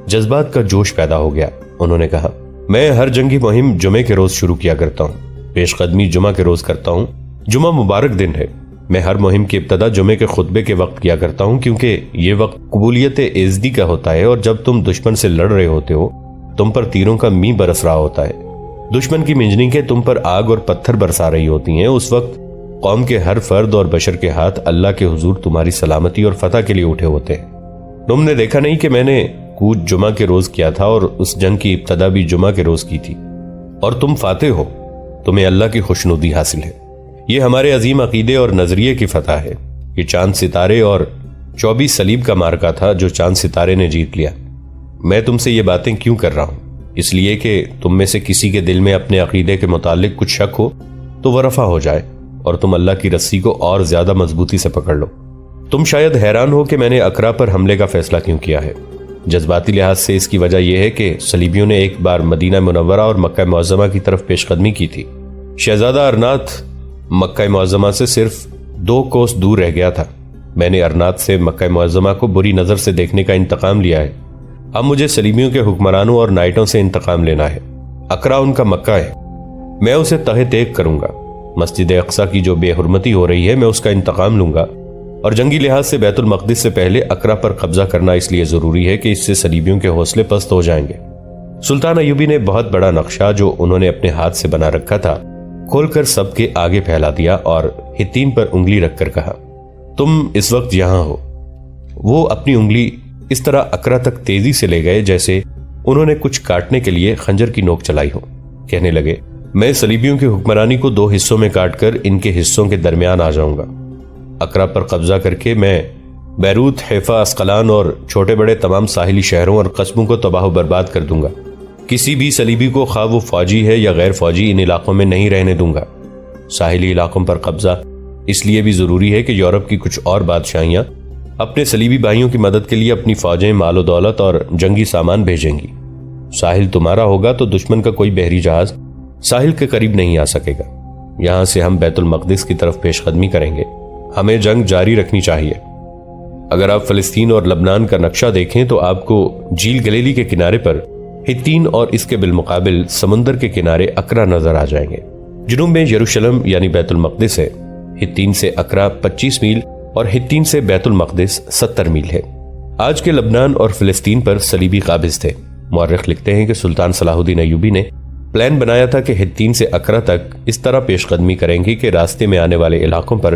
جذبات کا جوش پیدا ہو گیا۔ انہوں نے کہا، میں ہر جنگی مہم جمعے کے روز شروع کیا کرتا ہوں، پیش قدمی جمعہ کے روز کرتا ہوں۔ جمعہ مبارک دن ہے۔ میں ہر مہم کی ابتدا جمعے کے خطبے کے وقت کیا کرتا ہوں، کیونکہ یہ وقت قبولیت عزدی کا ہوتا ہے، اور جب تم دشمن سے لڑ رہے ہوتے ہو تم پر تیروں کا می برس رہا ہوتا ہے، دشمن کی منجنیقیں تم پر آگ اور پتھر برسا رہی ہوتی ہیں۔ اس وقت قوم کے ہر فرد اور بشر کے ہاتھ اللہ کے حضور تمہاری سلامتی اور فتح کے لیے اٹھے ہوتے ہیں۔ تم نے دیکھا نہیں کہ میں نے کوچ جمعہ کے روز کیا تھا، اور اس جنگ کی ابتدا بھی جمعہ کے روز کی تھی، اور تم فاتح ہو، تمہیں اللہ کی خوشنودی حاصل ہے۔ یہ ہمارے عظیم عقیدے اور نظریے کی فتح ہے۔ یہ چاند ستارے اور 24 صلیب کا مارکا تھا جو چاند ستارے نے جیت لیا۔ میں تم سے یہ باتیں کیوں کر رہا ہوں؟ اس لیے کہ تم میں سے کسی کے دل میں اپنے عقیدے کے متعلق کچھ شک ہو تو وہ رفع ہو جائے، اور تم اللہ کی رسی کو اور زیادہ مضبوطی سے پکڑ لو۔ تم شاید حیران ہو کہ میں نے اقرا پر حملے کا فیصلہ کیوں کیا ہے۔ جذباتی لحاظ سے اس کی وجہ یہ ہے کہ صلیبیوں نے ایک بار مدینہ منورہ اور مکہ معظمہ کی طرف پیش قدمی کی تھی۔ شہزادہ ارنات مکہ معظمہ سے صرف 2 کوس دور رہ گیا تھا۔ میں نے ارنات سے مکہ معظمہ کو بری نظر سے دیکھنے کا انتقام لیا ہے۔ اب مجھے صلیبیوں کے حکمرانوں اور نائٹوں سے انتقام لینا ہے۔ اقرا ان کا مکہ ہے، میں اسے تہہ تیگ کروں گا۔ مسجد اقصی کی جو بے حرمتی ہو رہی ہے میں اس کا انتقام لوں گا، اور جنگی لحاظ سے بیت المقدس سے پہلے اقرا پر قبضہ کرنا اس لیے ضروری ہے کہ اس سے صلیبیوں کے حوصلے پست ہو جائیں گے۔ سلطان ایوبی نے بہت بڑا نقشہ جو انہوں نے اپنے ہاتھ سے بنا رکھا تھا کھول کر سب کے آگے پھیلا دیا، اور حطین پر انگلی رکھ کر کہا، تم اس وقت یہاں ہو۔ وہ اپنی انگلی اس طرح اقرا تک تیزی سے لے گئے جیسے انہوں نے کچھ کاٹنے کے لیے خنجر کی نوک چلائی ہو۔ کہنے لگے، میں صلیبیوں کی حکمرانی کو 2 حصوں میں کاٹ کر ان کے حصوں کے درمیان آ جاؤں گا۔ اقرا پر قبضہ کر کے میں بیروت، حیفا، اسقلان اور چھوٹے بڑے تمام ساحلی شہروں اور قصبوں کو تباہ و برباد کر دوں گا۔ کسی بھی صلیبی کو، خواہ وہ فوجی ہے یا غیر فوجی، ان علاقوں میں نہیں رہنے دوں گا۔ ساحلی علاقوں پر قبضہ اس لیے بھی ضروری ہے کہ یورپ کی کچھ اور بادشاہیاں اپنے صلیبی بھائیوں کی مدد کے لیے اپنی فوجیں، مال و دولت اور جنگی سامان بھیجیں گی۔ ساحل تمہارا ہوگا تو دشمن کا کوئی بحری جہاز ساحل کے قریب نہیں آ سکے گا۔ یہاں سے ہم بیت المقدس کی طرف پیش قدمی کریں گے۔ ہمیں جنگ جاری رکھنی چاہیے۔ اگر آپ فلسطین اور لبنان کا نقشہ دیکھیں تو آپ کو جھیل گلیلی کے کنارے پر ہتین اور اس کے بالمقابل سمندر کے کنارے اکرا نظر آ جائیں گے۔ جنوب میں یروشلم یعنی بیت المقدس ہے۔ ہتین سے اکرا 25 میل اور ہتین سے بیت المقدس 70 میل ہے۔ آج کے لبنان اور فلسطین پر صلیبی قابض تھے۔ مورخ لکھتے ہیں کہ سلطان صلاح الدین ایوبی نے پلان بنایا تھا کہ ہتین سے اکرا تک اس طرح پیش قدمی کریں گے کہ راستے میں آنے والے علاقوں پر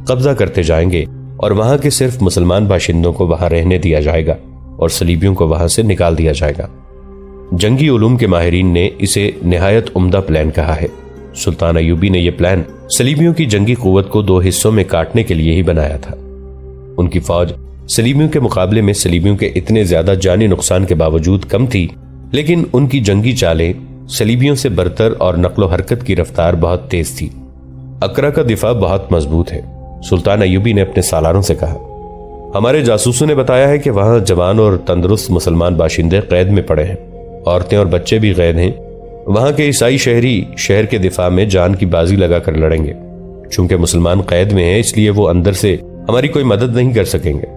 قبضہ کرتے جائیں گے اور وہاں کے صرف مسلمان باشندوں کو وہاں رہنے دیا جائے گا اور صلیبیوں کو وہاں سے نکال دیا جائے گا۔ جنگی علوم کے ماہرین نے اسے نہایت عمدہ پلان کہا ہے۔ سلطان ایوبی نے یہ پلان صلیبیوں کی جنگی قوت کو 2 حصوں میں کاٹنے کے لیے ہی بنایا تھا۔ ان کی فوج صلیبیوں کے مقابلے میں صلیبیوں کے اتنے زیادہ جانی نقصان کے باوجود کم تھی، لیکن ان کی جنگی چالیں صلیبیوں سے برتر اور نقل و حرکت کی رفتار بہت تیز تھی۔ اکرا کا دفاع بہت مضبوط ہے۔ سلطان ایوبی نے اپنے سالاروں سے کہا، ہمارے جاسوسوں نے بتایا ہے کہ وہاں جوان اور تندرست مسلمان باشندے قید میں پڑے ہیں، عورتیں اور بچے بھی قید ہیں۔ وہاں کے عیسائی شہری شہر کے دفاع میں جان کی بازی لگا کر لڑیں گے۔ چونکہ مسلمان قید میں ہیں اس لیے وہ اندر سے ہماری کوئی مدد نہیں کر سکیں گے۔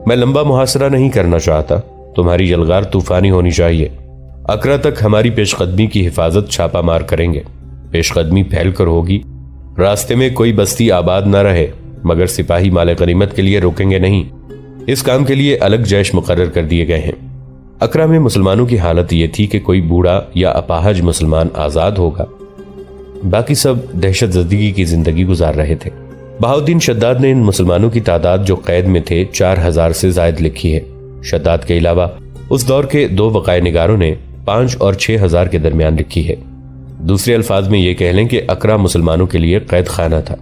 میں لمبا محاصرہ نہیں کرنا چاہتا، تمہاری یلغار طوفانی ہونی چاہیے۔ اکرا تک ہماری پیش قدمی کی حفاظت چھاپہ مار کریں گے۔ پیش قدمی پھیل کر ہوگی، راستے میں کوئی بستی آباد نہ رہے، مگر سپاہی مال غنیمت کے لیے روکیں گے نہیں۔ اس کام کے لیے الگ جیش مقرر کر دیے گئے ہیں۔ اکرا میں مسلمانوں کی حالت یہ تھی کہ کوئی بوڑھا یا اپاہج مسلمان آزاد ہوگا، باقی سب دہشت زدگی کی زندگی گزار رہے تھے۔ بہاؤالدین شداد نے ان مسلمانوں کی تعداد جو قید میں تھے 4000 سے زائد لکھی ہے۔ شداد کے علاوہ اس دور کے 2 وقائع نگاروں نے 5 اور 6000 کے درمیان لکھی ہے۔ دوسرے الفاظ میں یہ کہہ لیں کہ اکرا مسلمانوں کے لیے قید خانہ تھا۔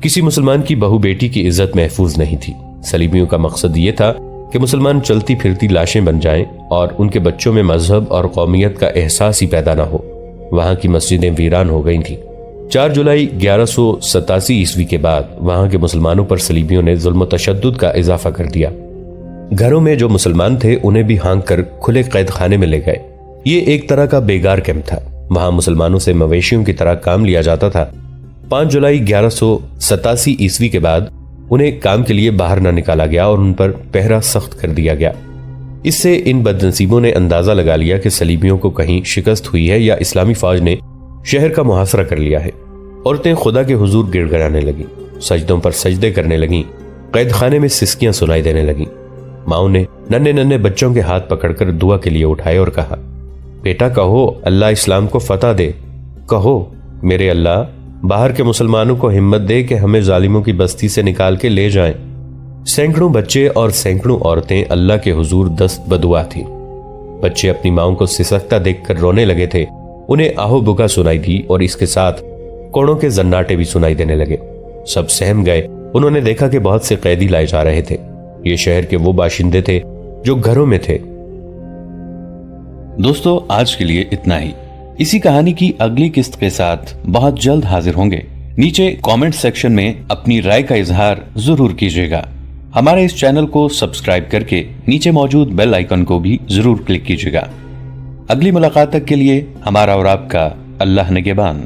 کسی مسلمان کی بہو بیٹی کی عزت محفوظ نہیں تھی۔ صلیبیوں کا مقصد یہ تھا کہ مسلمان چلتی پھرتی لاشیں بن جائیں اور ان کے بچوں میں مذہب اور قومیت کا احساس ہی پیدا نہ ہو۔ وہاں کی مسجدیں ویران ہو گئی تھیں۔ 4 جولائی 1187 عیسوی کے بعد وہاں کے مسلمانوں پر صلیبیوں نے ظلم و تشدد کا اضافہ کر دیا۔ گھروں میں جو مسلمان تھے انہیں بھی ہانک کر کھلے قید خانے میں لے گئے۔ یہ ایک طرح کا بیگار کیمپ تھا۔ وہاں مسلمانوں سے مویشیوں کی طرح کام لیا جاتا تھا۔ 5 جولائی 1187 عیسوی کے بعد انہیں کام کے لیے باہر نہ نکالا گیا اور ان پر پہرا سخت کر دیا گیا۔ اس سے ان بدنصیبوں نے اندازہ لگا لیا کہ صلیبیوں کو کہیں شکست ہوئی ہے یا اسلامی فوج نے شہر کا محاصرہ کر لیا ہے۔ عورتیں خدا کے حضور گڑ گڑانے لگیں، سجدوں پر سجدے کرنے لگیں، قید خانے میں سسکیاں سنائی دینے لگیں۔ ماؤں نے ننھے ننھے بچوں کے ہاتھ پکڑ کر دعا کے لیے اٹھائے اور کہا، بیٹا کہو اللہ اسلام کو فتح دے، کہو میرے اللہ باہر کے مسلمانوں کو ہمت دے کہ ہمیں ظالموں کی بستی سے نکال کے لے جائیں۔ سینکڑوں بچے اور سینکڑوں عورتیں اللہ کے حضور دست بدعا تھیں۔ بچے اپنی ماؤں کو سسکتا دیکھ کر رونے لگے تھے۔ انہیں آہو بکا سنائی دی اور اس کے ساتھ کوڑوں کے زناٹے بھی سنائی دینے لگے۔ سب سہم گئے۔ انہوں نے دیکھا کہ بہت سے قیدی لائے جا رہے تھے۔ یہ شہر کے وہ باشندے تھے جو گھروں میں تھے۔ دوستو آج کے لیے اتنا ہی۔ اسی کہانی کی اگلی قسط کے ساتھ بہت جلد حاضر ہوں گے۔ نیچے کامنٹ سیکشن میں اپنی رائے کا اظہار ضرور کیجیے گا۔ ہمارے اس چینل کو سبسکرائب کر کے نیچے موجود بیل آئیکن کو بھی ضرور کلک کیجیے گا۔ اگلی ملاقات تک کے لیے ہمارا اور آپ کا اللہ نگہبان۔